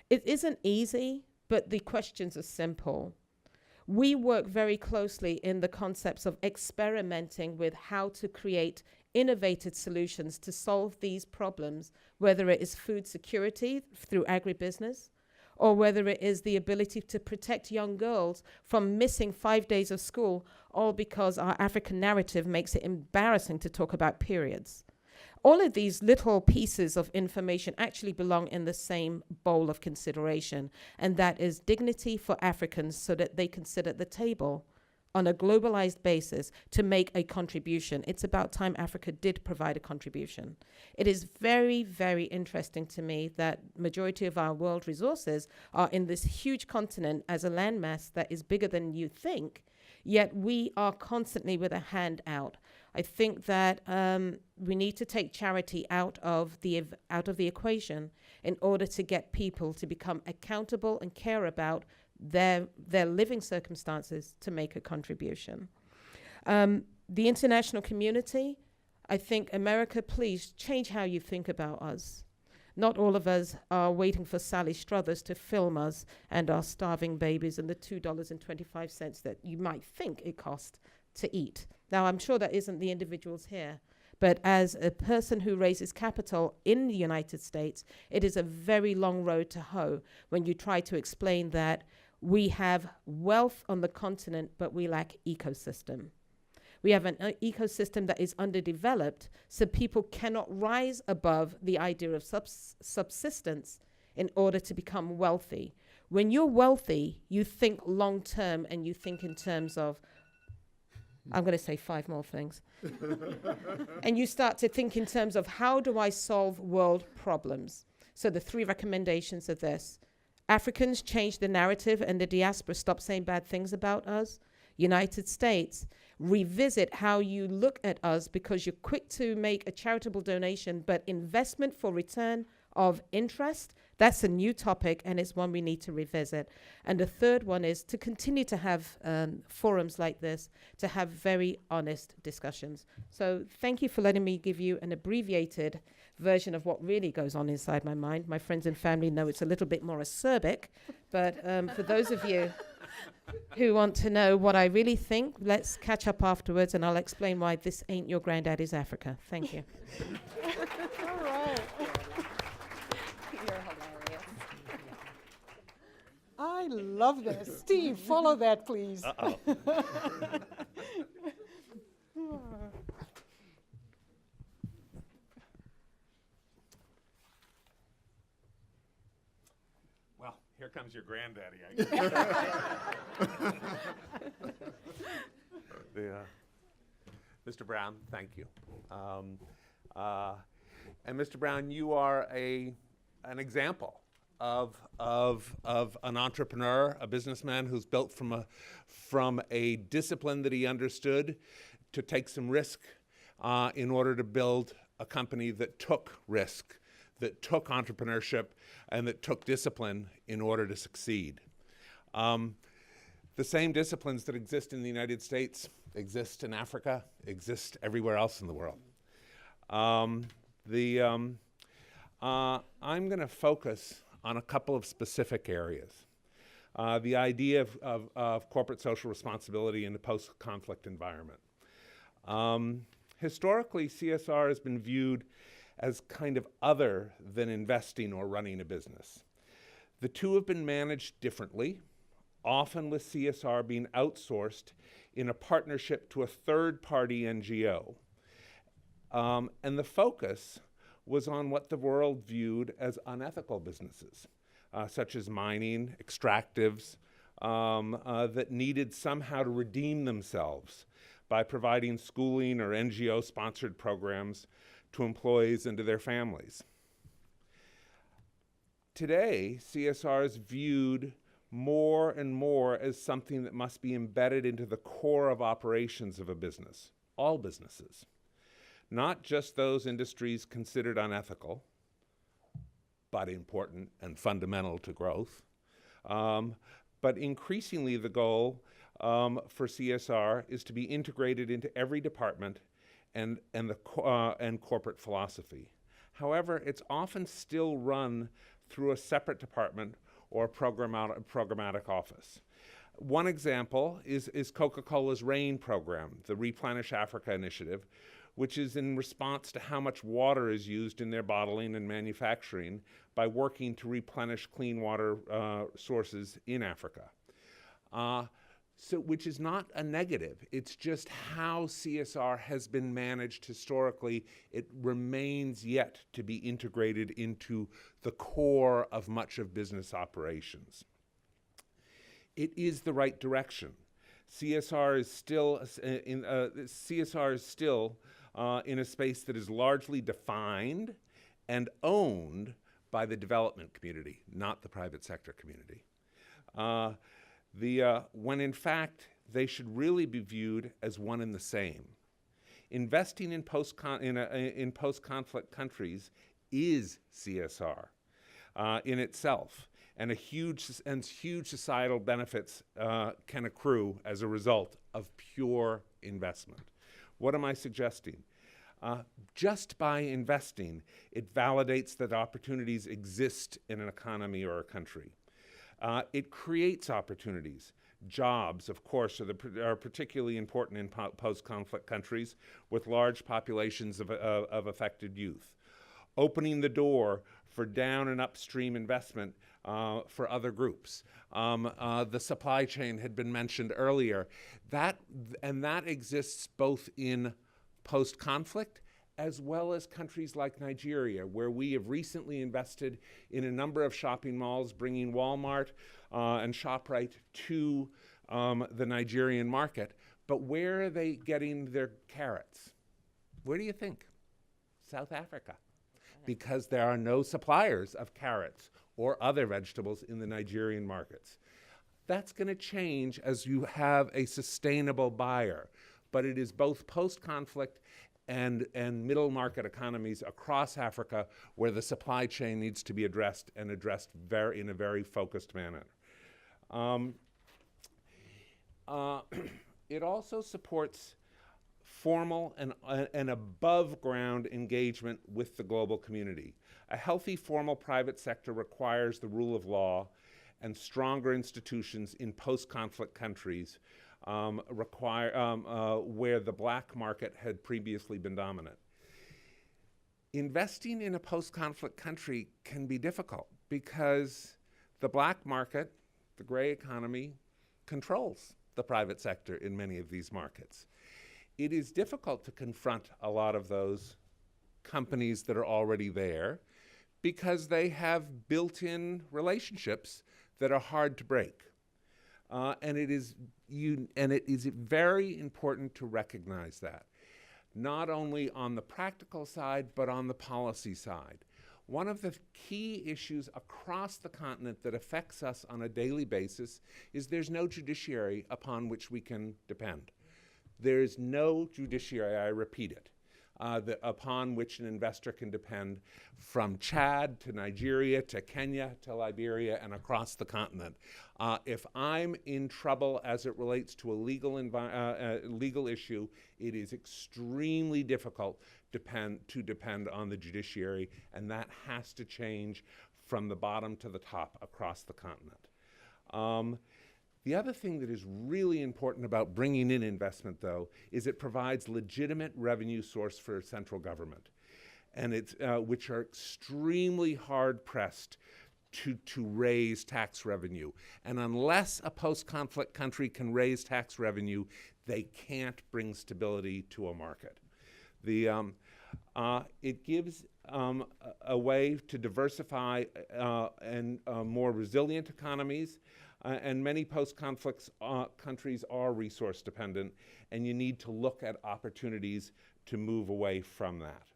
It isn't easy, but the questions are simple. We work very closely in the concepts of experimenting with how to create innovative solutions to solve these problems, whether it is food security through agribusiness, or whether it is the ability to protect young girls from missing 5 days of school, all because our African narrative makes it embarrassing to talk about periods. all of these little pieces of information actually belong in the same bowl of consideration, and that is dignity for Africans so that they can sit at the table on a globalized basis to make a contribution. It's about time Africa did provide a contribution. It is very, very interesting to me that majority of our world resources are in this huge continent as a landmass that is bigger than you think, yet we are constantly with a hand out. I think that we need to take charity out of the equation in order to get people to become accountable and care about their living circumstances to make a contribution. The international community, I think America, please change how you think about us. Not all of us are waiting for Sally Struthers to film us and our starving babies and the $2.25 that you might think it costs to eat. Now, I'm sure that isn't the individuals here, but as a person who raises capital in the United States, it is a very long road to hoe when you try to explain that we have wealth on the continent, but we lack ecosystem. We have an ecosystem that is underdeveloped, so people cannot rise above the idea of subsistence in order to become wealthy. When you're wealthy, you think long term and you think in terms of, I'm going to say 5 more things. And you start to think in terms of, how do I solve world problems? So the 3 recommendations are this. Africans, change the narrative and the diaspora stop saying bad things about us. United States, revisit how you look at us, because you're quick to make a charitable donation, but investment for return of interest, that's a new topic, and it's one we need to revisit. And the third one is to continue to have forums like this, to have very honest discussions. So thank you for letting me give you an abbreviated version of what really goes on inside my mind. My friends and family know it's a little bit more acerbic, but for those of you who want to know what I really think, let's catch up afterwards and I'll explain why this ain't your granddaddy's Africa. Thank you. All right. You're hilarious. I love this. Steve, follow that, please. Well, here comes your granddaddy, I guess. Mr. Brown, thank you. And Mr. Brown, you are an example of an entrepreneur, a businessman who's built from a discipline that he understood to take some risk in order to build a company that took risk, that took entrepreneurship, and that took discipline in order to succeed. The same disciplines that exist in the United States exist in Africa, exist everywhere else in the world. I'm going to focus on a couple of specific areas. The idea of corporate social responsibility in a post-conflict environment. Historically, CSR has been viewed as kind of other than investing or running a business. The two have been managed differently, often with CSR being outsourced in a partnership to a third-party NGO. And the focus was on what the world viewed as unethical businesses, such as mining, extractives, that needed somehow to redeem themselves by providing schooling or NGO-sponsored programs to employees and to their families. Today, CSR is viewed more and more as something that must be embedded into the core of operations of a business, all businesses. Not just those industries considered unethical, but important and fundamental to growth, but increasingly the goal for CSR is to be integrated into every department and corporate philosophy. However, it's often still run through a separate department or a programmatic office. One example is Coca-Cola's RAIN program, the Replenish Africa initiative, which is in response to how much water is used in their bottling and manufacturing by working to replenish clean water sources in Africa. So, which is not a negative. It's just how CSR has been managed historically. It remains yet to be integrated into the core of much of business operations. It is the right direction. CSR is still in a space that is largely defined and owned by the development community, not the private sector community. When in fact they should really be viewed as one and the same. Investing in post-conflict countries is CSR in itself, and huge societal benefits can accrue as a result of pure investment. What am I suggesting? Just by investing, it validates that opportunities exist in an economy or a country. It creates opportunities. Jobs, of course, are particularly important in post-conflict countries with large populations of affected youth. Opening the door for down and upstream investment for other groups. The supply chain had been mentioned earlier. That exists both in post-conflict as well as countries like Nigeria, where we have recently invested in a number of shopping malls, bringing Walmart and ShopRite to the Nigerian market. But where are they getting their carrots? Where do you think? South Africa. Because there are no suppliers of carrots or other vegetables in the Nigerian markets. That's going to change as you have a sustainable buyer. But it is both post-conflict and middle market economies across Africa where the supply chain needs to be addressed and addressed in a very focused manner. It also supports formal and above-ground engagement with the global community. A healthy formal private sector requires the rule of law and stronger institutions in post-conflict countries where the black market had previously been dominant. Investing in a post-conflict country can be difficult because the black market, the gray economy, controls the private sector in many of these markets. It is difficult to confront a lot of those companies that are already there because they have built-in relationships that are hard to break. And it is very important to recognize that, not only on the practical side, but on the policy side. One of the key issues across the continent that affects us on a daily basis is there's no judiciary upon which we can depend. There's no judiciary, I repeat it, upon which an investor can depend from Chad to Nigeria to Kenya to Liberia and across the continent. If I'm in trouble as it relates to a legal issue, it is extremely difficult to depend on the judiciary, and that has to change from the bottom to the top across the continent. The other thing that is really important about bringing in investment, though, is it provides legitimate revenue source for central government, and which are extremely hard-pressed to raise tax revenue. And unless a post-conflict country can raise tax revenue, they can't bring stability to a market. It gives a way to diversify and more resilient economies. And many post-conflict countries are resource dependent, and you need to look at opportunities to move away from that.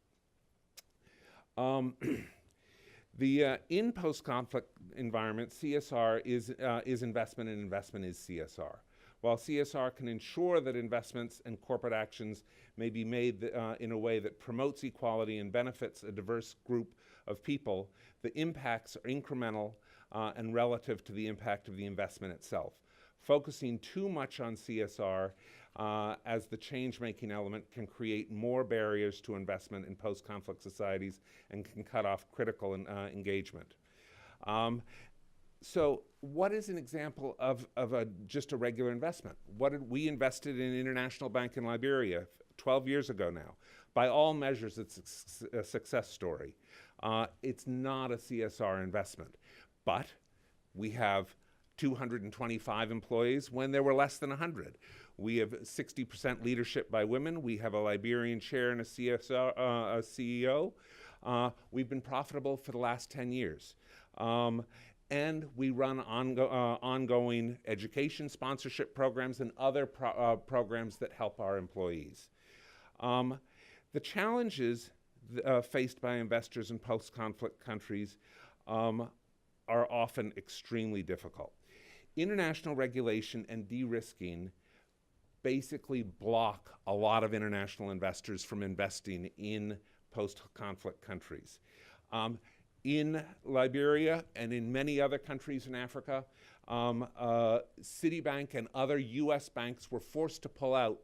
In post-conflict environment, CSR is investment, and investment is CSR. While CSR can ensure that investments and corporate actions may be made in a way that promotes equality and benefits a diverse group of people, the impacts are incremental and relative to the impact of the investment itself. Focusing too much on CSR as the change-making element can create more barriers to investment in post-conflict societies and can cut off critical engagement. So what is an example of just a regular investment? We invested in International Bank in Liberia 12 years ago now. By all measures, it's a success story. It's not a CSR investment, but we have 225 employees when there were less than 100. We have 60% leadership by women. We have a Liberian chair and a CEO. We've been profitable for the last 10 years. And we run ongoing education sponsorship programs and other programs that help our employees. The challenges faced by investors in post-conflict countries are often extremely difficult. International regulation and de-risking basically block a lot of international investors from investing in post-conflict countries. In Liberia and in many other countries in Africa, Citibank and other U.S. banks were forced to pull out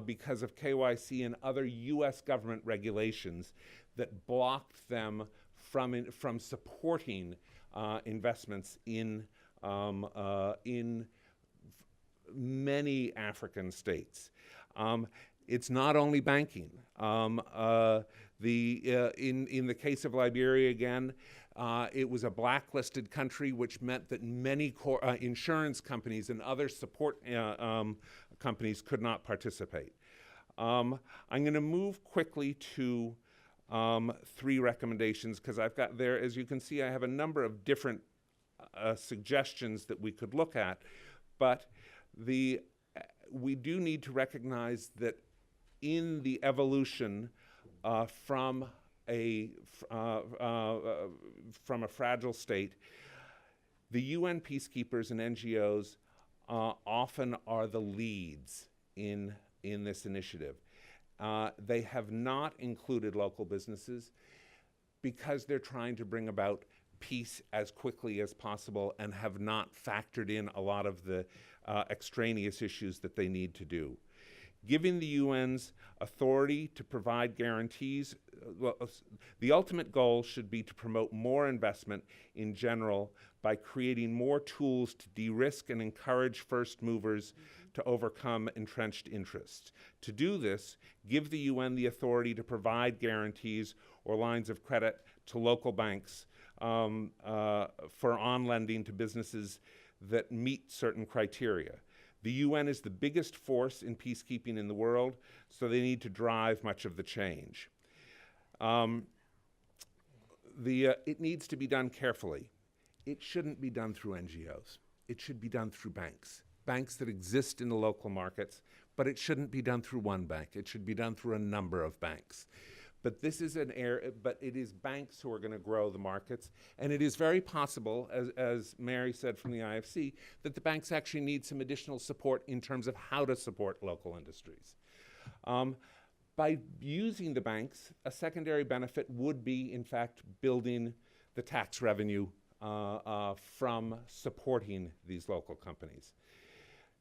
because of KYC and other U.S. government regulations that blocked them from supporting investments in many African states. It's not only banking. In the case of Liberia again, it was a blacklisted country, which meant that many insurance companies and other support companies could not participate. I'm going to move quickly to 3 recommendations, because I've got there, as you can see, I have a number of different suggestions that we could look at, but we do need to recognize that in the evolution from a fragile state, the UN peacekeepers and NGOs often are the leads in this initiative. They have not included local businesses because they're trying to bring about peace as quickly as possible and have not factored in a lot of the extraneous issues that they need to do. Giving the UN's authority to provide guarantees, the ultimate goal should be to promote more investment in general by creating more tools to de-risk and encourage first movers to overcome entrenched interests. To do this, give the UN the authority to provide guarantees or lines of credit to local banks for on-lending to businesses that meet certain criteria. The UN is the biggest force in peacekeeping in the world, so they need to drive much of the change. It needs to be done carefully. It shouldn't be done through NGOs. It should be done through banks that exist in the local markets, but it shouldn't be done through one bank. It should be done through a number of banks. But this is but it is banks who are going to grow the markets, and it is very possible, as Mary said from the IFC, that the banks actually need some additional support in terms of how to support local industries. By using the banks, a secondary benefit would be, in fact, building the tax revenue from supporting these local companies.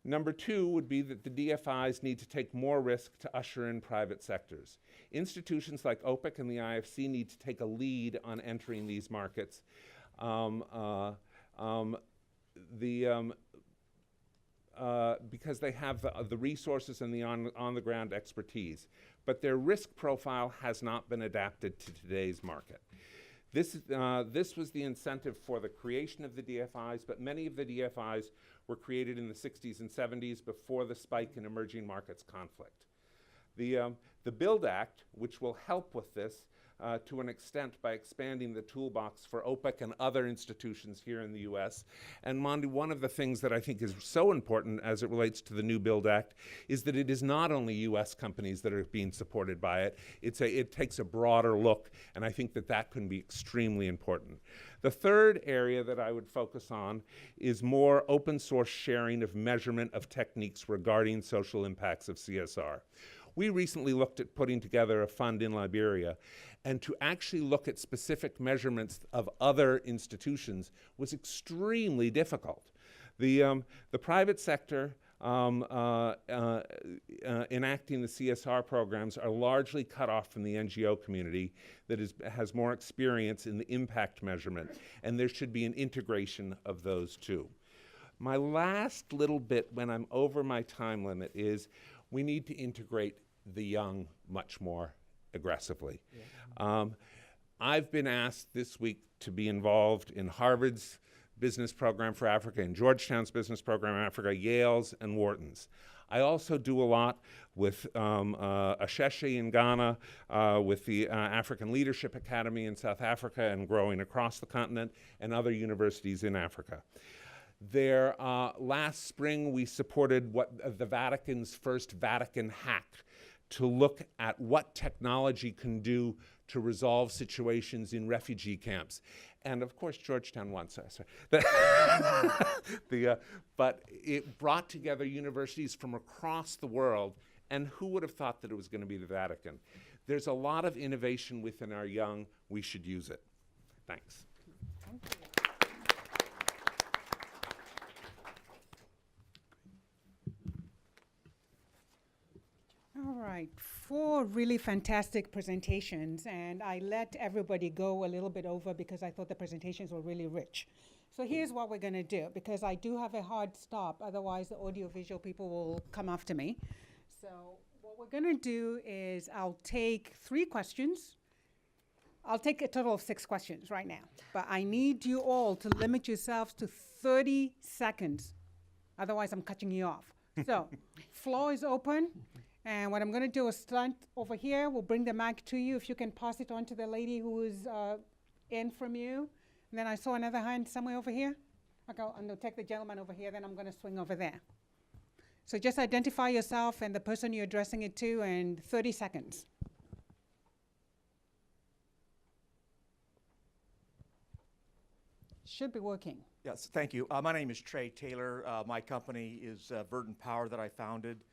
Number 2 would be that the DFIs need to take more risk to usher in private sectors. Institutions like OPIC and the IFC need to take a lead on entering these markets because they have the resources and the on-the-ground expertise. But their risk profile has not been adapted to today's market. This was the incentive for the creation of the DFIs, but many of the DFIs were created in the 60s and 70s before the spike in emerging markets conflict. The BUILD Act, which will help with this to an extent by expanding the toolbox for OPEC and other institutions here in the US. And Mondi, one of the things that I think is so important as it relates to the new BUILD Act is that it is not only US companies that are being supported by it. It takes a broader look, and I think that can be extremely important. The third area that I would focus on is more open source sharing of measurement of techniques regarding social impacts of CSR. We recently looked at putting together a fund in Liberia, and to actually look at specific measurements of other institutions was extremely difficult. The private sector enacting the CSR programs are largely cut off from the NGO community that has more experience in the impact measurement, and there should be an integration of those two. My last little bit when I'm over my time limit is we need to integrate the young much more aggressively. Yeah. I've been asked this week to be involved in Harvard's Business Program for Africa and Georgetown's Business Program for Africa, Yale's and Wharton's. I also do a lot with Asheshe in Ghana, with the African Leadership Academy in South Africa and growing across the continent, and other universities in Africa. Last spring, we supported the Vatican's first Vatican hack to look at what technology can do to resolve situations in refugee camps. And of course, Georgetown won. But it brought together universities from across the world, and who would have thought that it was going to be the Vatican? There's a lot of innovation within our young. We should use it. Thanks. Thank you. All right, 4 really fantastic presentations, and I let everybody go a little bit over because I thought the presentations were really rich. So here's what we're going to do, because I do have a hard stop, otherwise the audiovisual people will come after me. So what we're going to do is I'll take 3 questions. I'll take a total of 6 questions right now, but I need you all to limit yourselves to 30 seconds. Otherwise, I'm cutting you off. So floor is open. And what I'm going to do is stand over here. We'll bring the mic to you. If you can pass it on to the lady who is in from you. And then I saw another hand somewhere over here. Okay, and I'll take the gentleman over here. Then I'm going to swing over there. So just identify yourself and the person you're addressing it to in 30 seconds. Should be working. Yes, thank you. My name is Trey Taylor. My company is Verdant Power that I founded.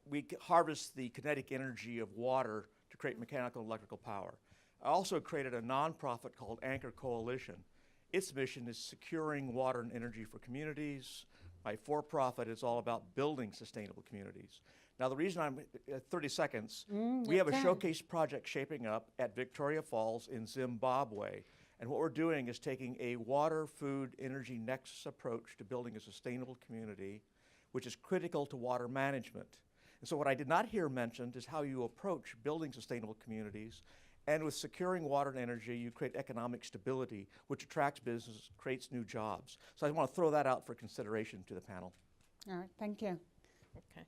We harvest the kinetic energy of water to create mechanical and electrical power. I also created a nonprofit called Anchor Coalition. Its mission is securing water and energy for communities. My for-profit is all about building sustainable communities. Now, the reason I'm at 30 seconds, we have a showcase project shaping up at Victoria Falls in Zimbabwe. And what we're doing is taking a water, food, energy nexus approach to building a sustainable community, which is critical to water management. And so what I did not hear mentioned is how you approach building sustainable communities. And with securing water and energy, you create economic stability, which attracts business, creates new jobs. So I want to throw that out for consideration to the panel. All right, thank you. Okay.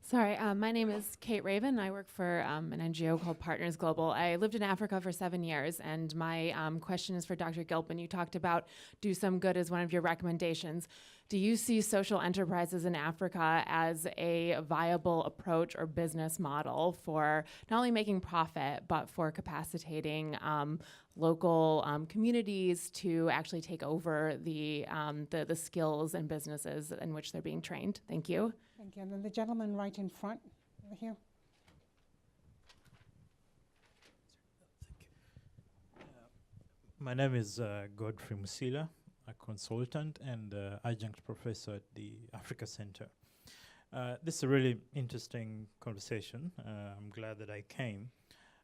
Sorry, my name is Kate Raven. I work for an NGO called Partners Global. I lived in Africa for 7 years, and my question is for Dr. Gilpin. You talked about do some good as one of your recommendations. Do you see social enterprises in Africa as a viable approach or business model for not only making profit, but for capacitating local communities to actually take over the skills and businesses in which they're being trained? Thank you. Thank you. And then the gentleman right in front over here. My name is Godfrey Musila, a consultant and adjunct professor at the Africa Center. This is a really interesting conversation. I'm glad that I came.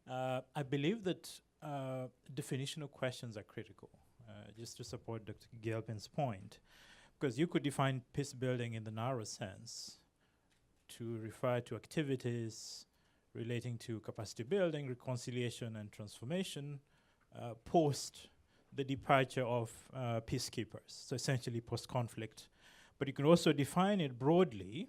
I believe that definitional questions are critical, just to support Dr. Gilpin's point, because you could define peace building in the narrow sense to refer to activities relating to capacity building, reconciliation, and transformation post the departure of peacekeepers, so essentially post-conflict. But you can also define it broadly,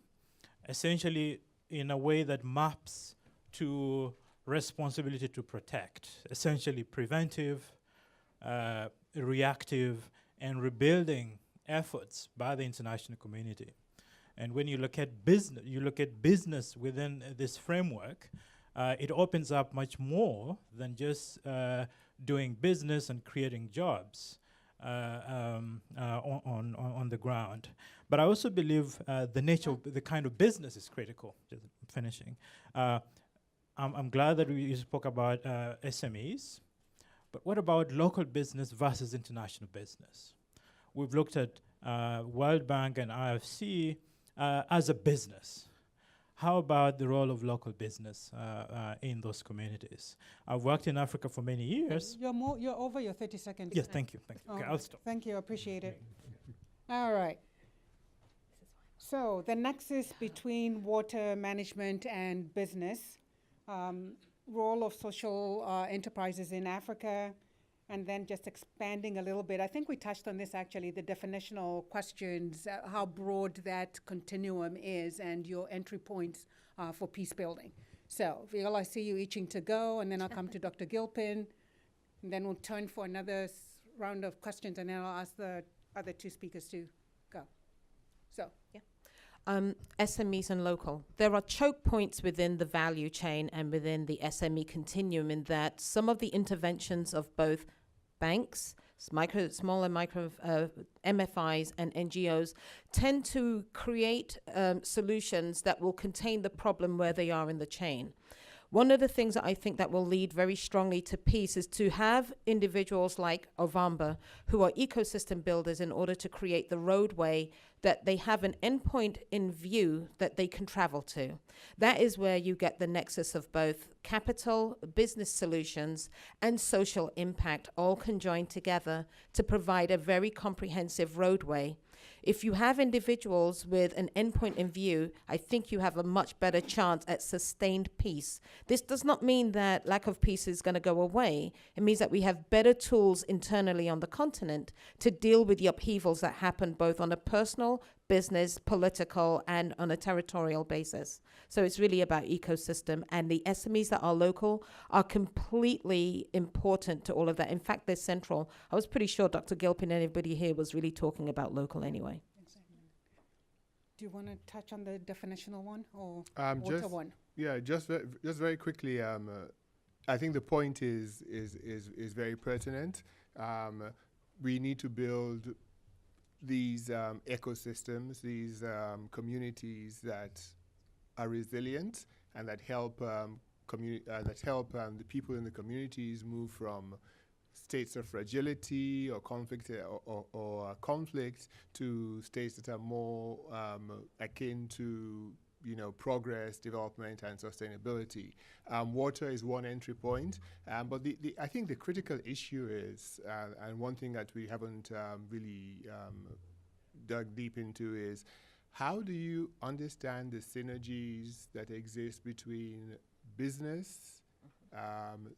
essentially in a way that maps to responsibility to protect, essentially preventive, reactive, and rebuilding efforts by the international community. And when you look at business within this framework, it opens up much more than just doing business and creating jobs on the ground. But I also believe the nature of the kind of business is critical. Just finishing. I'm glad that you spoke about SMEs, but what about local business versus international business? We've looked at World Bank and IFC as a business. How about the role of local business in those communities? I've worked in Africa for many years. You're over your 30 seconds. Yes, thank you. Okay, I'll stop. Thank you, I appreciate it. All right. So the nexus between water management and business, role of social enterprises in Africa, and then just expanding a little bit. I think we touched on this actually, the definitional questions, how broad that continuum is, and your entry points for peace building. So, Viola, I see you itching to go, and then I'll come to Dr. Gilpin, and then we'll turn for another round of questions, and then I'll ask the other two speakers to go. So, SMEs and local. There are choke points within the value chain and within the SME continuum in that some of the interventions of both banks, small and micro MFIs and NGOs tend to create solutions that will contain the problem where they are in the chain. One of the things that I think that will lead very strongly to peace is to have individuals like Ovamba, who are ecosystem builders, in order to create the roadway that they have an endpoint in view that they can travel to. That is where you get the nexus of both capital, business solutions, and social impact all conjoined together to provide a very comprehensive roadway. If you have individuals with an endpoint in view, I think you have a much better chance at sustained peace. This does not mean that lack of peace is going to go away. It means that we have better tools internally on the continent to deal with the upheavals that happen both on a personal, business, political, and on a territorial basis. So it's really about ecosystem, and the SMEs that are local are completely important to all of that. In fact, they're central. I was pretty sure Dr. Gilpin and everybody here was really talking about local anyway. do you want to touch on the definitional one or just water one? Yeah, just very quickly. I think the point is very pertinent. We need to build these ecosystems, these communities that are resilient and that help the people in the communities move from states of fragility or conflict conflict to states that are more akin to progress, development, and sustainability. Water is one entry point, but I think the critical issue is, and one thing that we haven't really dug deep into is, how do you understand the synergies that exist between business,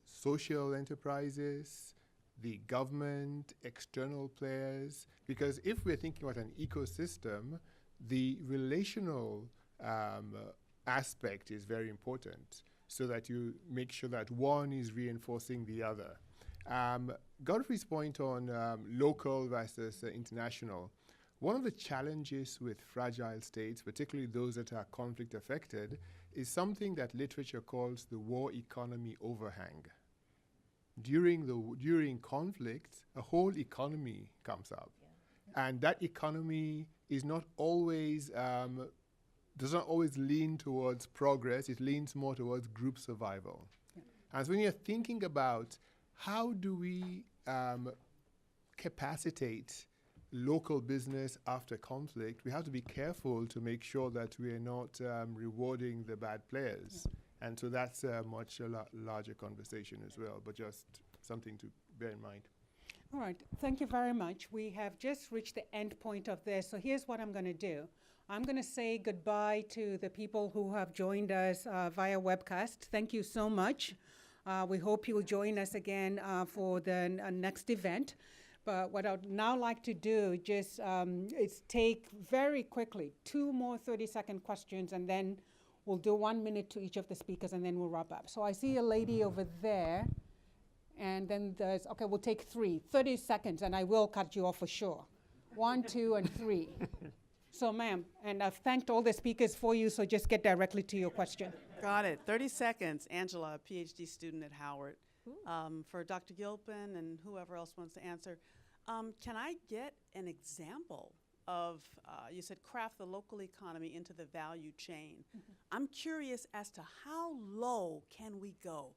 social enterprises, the government, external players? Because if we're thinking about an ecosystem, the relational aspect is very important, so that you make sure that one is reinforcing the other. Godfrey's point on local versus international. One of the challenges with fragile states, particularly those that are conflict affected, is something that literature calls the war economy overhang. During conflict, a whole economy comes up, and that economy is not always does not always lean towards progress. It leans more towards group survival. And so when you're thinking about how do we capacitate local business after conflict, we have to be careful to make sure that we are not rewarding the bad players. And so that's a much larger conversation as well, but just something to bear in mind. All right, thank you very much. We have just reached the end point of this, so here's what I'm going to do. I'm going to say goodbye to the people who have joined us via webcast. Thank you so much. We hope you will join us again for the next event. But what I'd now like to do just is take very quickly 2 more 30-second questions, and then we'll do 1 minute to each of the speakers, and then we'll wrap up. So I see a lady over there, and then there's, okay, we'll take 30 seconds, and I will cut you off for sure. 1, 2, and 3. So, ma'am, and I've thanked all the speakers for you, so just get directly to your question. Got it. 30 seconds. Angela, a PhD student at Howard. For Dr. Gilpin and whoever else wants to answer, can I get an example of, you said craft the local economy into the value chain. I'm curious as to how low can we go?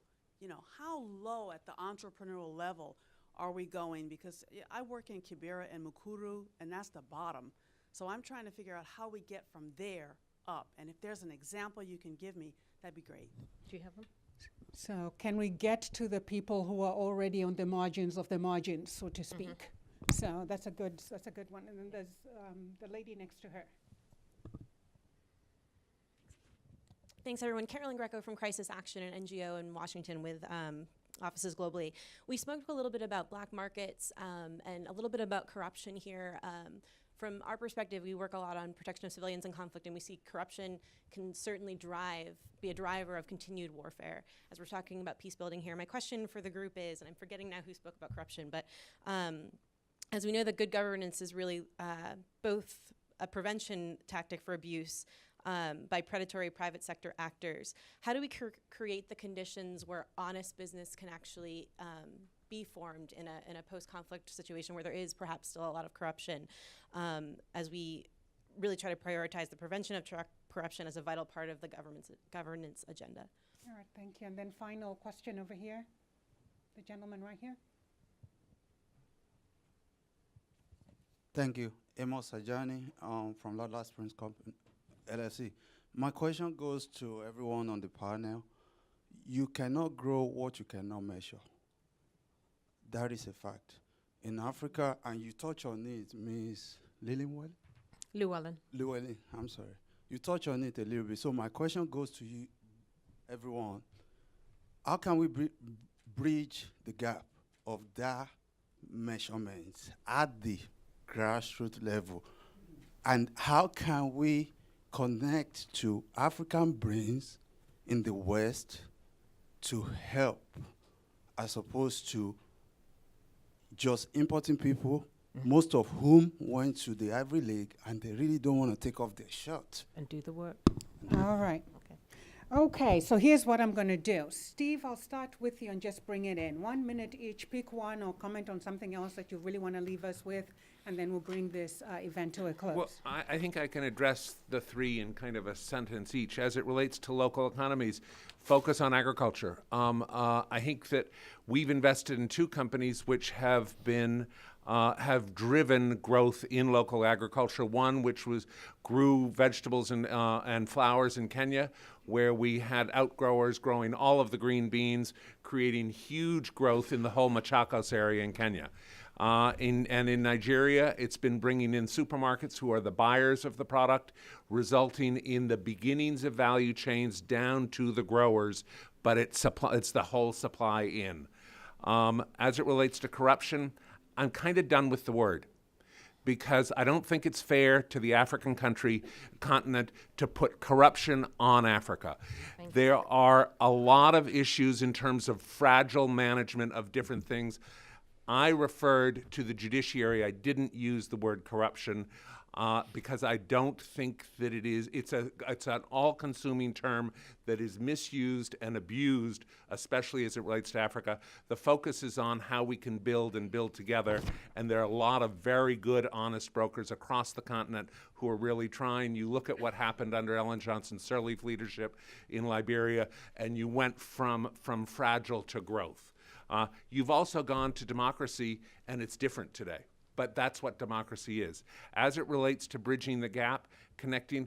How low at the entrepreneurial level are we going? Because I work in Kibera and Mukuru, and that's the bottom. So I'm trying to figure out how we get from there up. And if there's an example you can give me, that'd be great. Do you have them? So can we get to the people who are already on the margins of the margins, so to speak? So that's a good one. And then there's the lady next to her. Thanks, everyone. Carolyn Greco from Crisis Action, an NGO in Washington with offices globally. We spoke a little bit about black markets and a little bit about corruption here. From our perspective, we work a lot on protection of civilians in conflict, and we see corruption can certainly be a driver of continued warfare. As we're talking about peace building here, my question for the group is, and I'm forgetting now who spoke about corruption, but as we know, that good governance is really both a prevention tactic for abuse by predatory private sector actors. How do we create the conditions where honest business can actually be formed in a post-conflict situation where there is perhaps still a lot of corruption, as we really try to prioritize the prevention of corruption as a vital part of the governance agenda? All right, thank you. And then final question over here, the gentleman right here. Thank you. Amos Sajani from Lala Springs Company, LLC. My question goes to everyone on the panel. You cannot grow what you cannot measure. That is a fact. In Africa, and you touch on it, Ms. Llewellyn. Llewellyn, I'm sorry. You touch on it a little bit. So my question goes to you, everyone. How can we bridge the gap of that measurements at the grassroots level? And how can we connect to African brains in the West to help, as opposed to just importing people, most of whom went to the Ivory League and they really don't want to take off their shirt And do the work. All right. Okay, so here's what I'm going to do. Steve, I'll start with you and just bring it in. 1 minute each, pick one or comment on something else that you really want to leave us with, and then we'll bring this event to a close. Well, I think I can address the three in kind of a sentence each. As it relates to local economies, focus on agriculture. I think that we've invested in two companies which have driven growth in local agriculture. One, which grew vegetables and flowers in Kenya, where we had outgrowers growing all of the green beans, creating huge growth in the whole Machakos area in Kenya. In Nigeria, it's been bringing in supermarkets who are the buyers of the product, resulting in the beginnings of value chains down to the growers, but it's the whole supply in. As it relates to corruption, I'm kind of done with the word, because I don't think it's fair to the African continent to put corruption on Africa. There are a lot of issues in terms of fragile management of different things. I referred to the judiciary. I didn't use the word corruption because I don't think that it's an all-consuming term that is misused and abused, especially as it relates to Africa. The focus is on how we can build and build together, and there are a lot of very good, honest brokers across the continent who are really trying. You look at what happened under Ellen Johnson Sirleaf leadership in Liberia, and you went from fragile to growth. You've also gone to democracy, and it's different today. But that's what democracy is. As it relates to bridging the gap, connecting,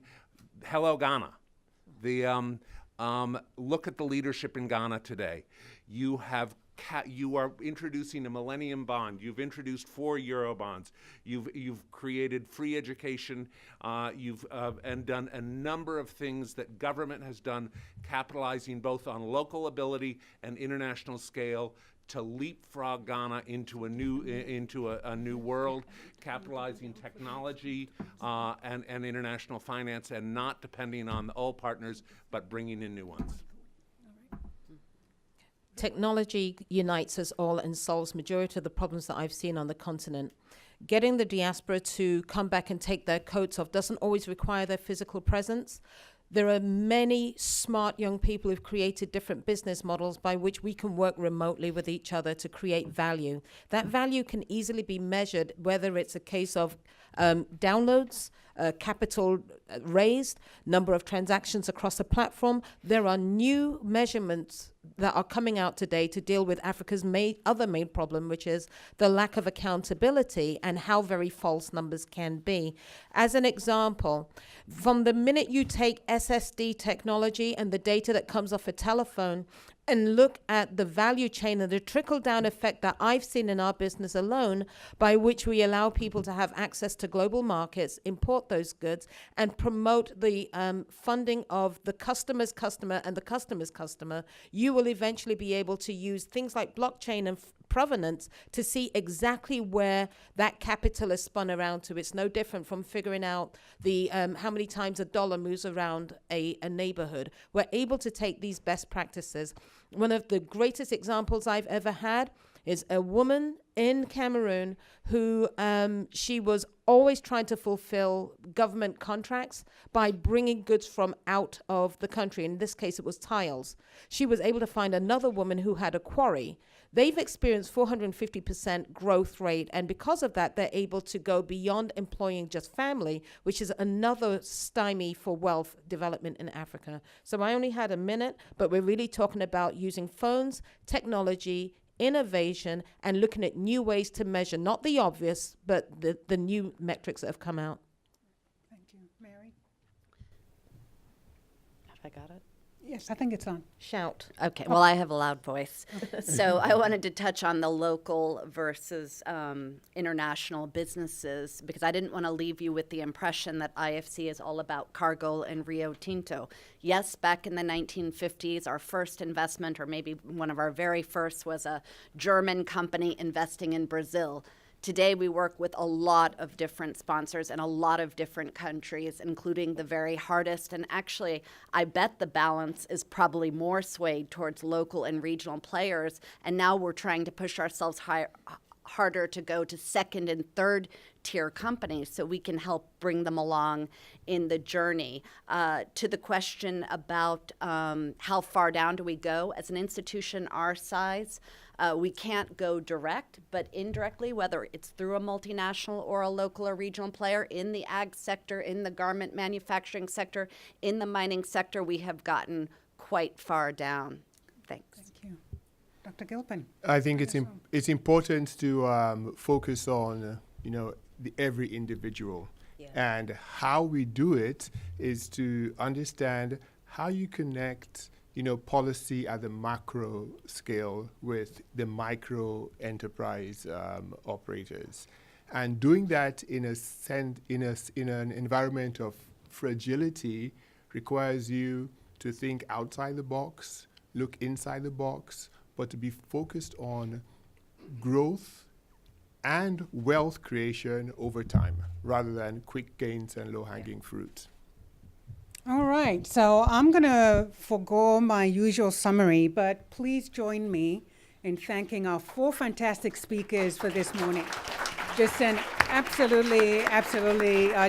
hello Ghana. Look at the leadership in Ghana today. You are introducing a millennium bond. You've introduced 4 Euro bonds. You've created free education. You've done a number of things that government has done, capitalizing both on local ability and international scale to leapfrog Ghana into a new world, capitalizing technology and international finance, and not depending on the old partners, but bringing in new ones. Technology unites us all and solves majority of the problems that I've seen on the continent. Getting the diaspora to come back and take their coats off doesn't always require their physical presence. There are many smart young people who've created different business models by which we can work remotely with each other to create value. That value can easily be measured, whether it's a case of downloads, capital raised, number of transactions across the platform. There are new measurements that are coming out today to deal with Africa's other main problem, which is the lack of accountability and how very false numbers can be. As an example, from the minute you take SSD technology and the data that comes off a telephone and look at the value chain and the trickle-down effect that I've seen in our business alone, by which we allow people to have access to global markets, import those goods, and promote the funding of the customer's customer and the customer's customer, you will eventually be able to use things like blockchain and provenance to see exactly where that capital is spun around to. It's no different from figuring out the how many times a dollar moves around a neighborhood. We're able to take these best practices. One of the greatest examples I've ever had is a woman in Cameroon who she was always trying to fulfill government contracts by bringing goods from out of the country. In this case, it was tiles. She was able to find another woman who had a quarry. They've experienced 450% growth rate, and because of that, they're able to go beyond employing just family, which is another stymie for wealth development in Africa. So I only had a minute, but we're really talking about using phones, technology, innovation, and looking at new ways to measure, not the obvious, but the new metrics that have come out. Thank you. Mary? Have I got it? Yes, I think it's on. Shout. Okay, well, I have a loud voice. So I wanted to touch on the local versus international businesses, because I didn't want to leave you with the impression that IFC is all about Cargill and Rio Tinto. Yes, back in the 1950s, our first investment, or maybe one of our very first, was a German company investing in Brazil. Today, we work with a lot of different sponsors in a lot of different countries, including the very hardest. And actually, I bet the balance is probably more swayed towards local and regional players. And now we're trying to push ourselves harder to go to second and third tier companies so we can help bring them along in the journey. To the question about how far down do we go as an institution our size, we can't go direct, but indirectly, whether it's through a multinational or a local or regional player in the ag sector, in the garment manufacturing sector, in the mining sector, we have gotten quite far down. Thanks. Thank you. Dr. Gilpin? I think it's important to focus on, every individual. Yeah. And how we do it is to understand how you connect policy at the macro scale with the micro enterprise operators, and doing that in an environment of fragility requires you to think outside the box, look inside the box, but to be focused on growth and wealth creation over time, rather than quick gains and low-hanging fruit. All right, so I'm going to forgo my usual summary, but please join me in thanking our 4 fantastic speakers for this morning. Just an absolutely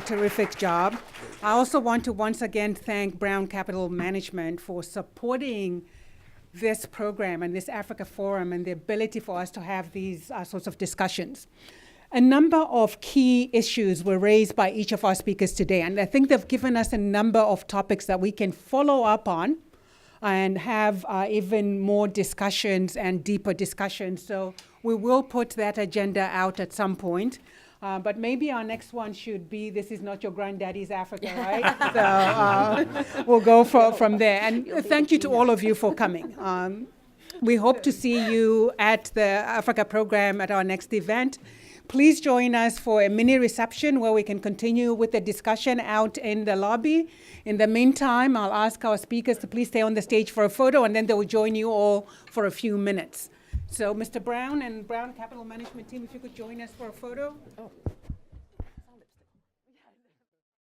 terrific job. I also want to once again thank Brown Capital Management for supporting this program and this Africa Forum and the ability for us to have these sorts of discussions. A number of key issues were raised by each of our speakers today, and I think they've given us a number of topics that we can follow up on and have even more discussions and deeper discussions. So we will put that agenda out at some point. But maybe our next one should be, this is not your granddaddy's Africa, right? So we'll go from there. And thank you to all of you for coming. We hope to see you at the Africa program at our next event. Please join us for a mini reception where we can continue with the discussion out in the lobby. In the meantime, I'll ask our speakers to please stay on the stage for a photo, and then they will join you all for a few minutes. So Mr. Brown and Brown Capital Management team, if you could join us for a photo. Oh.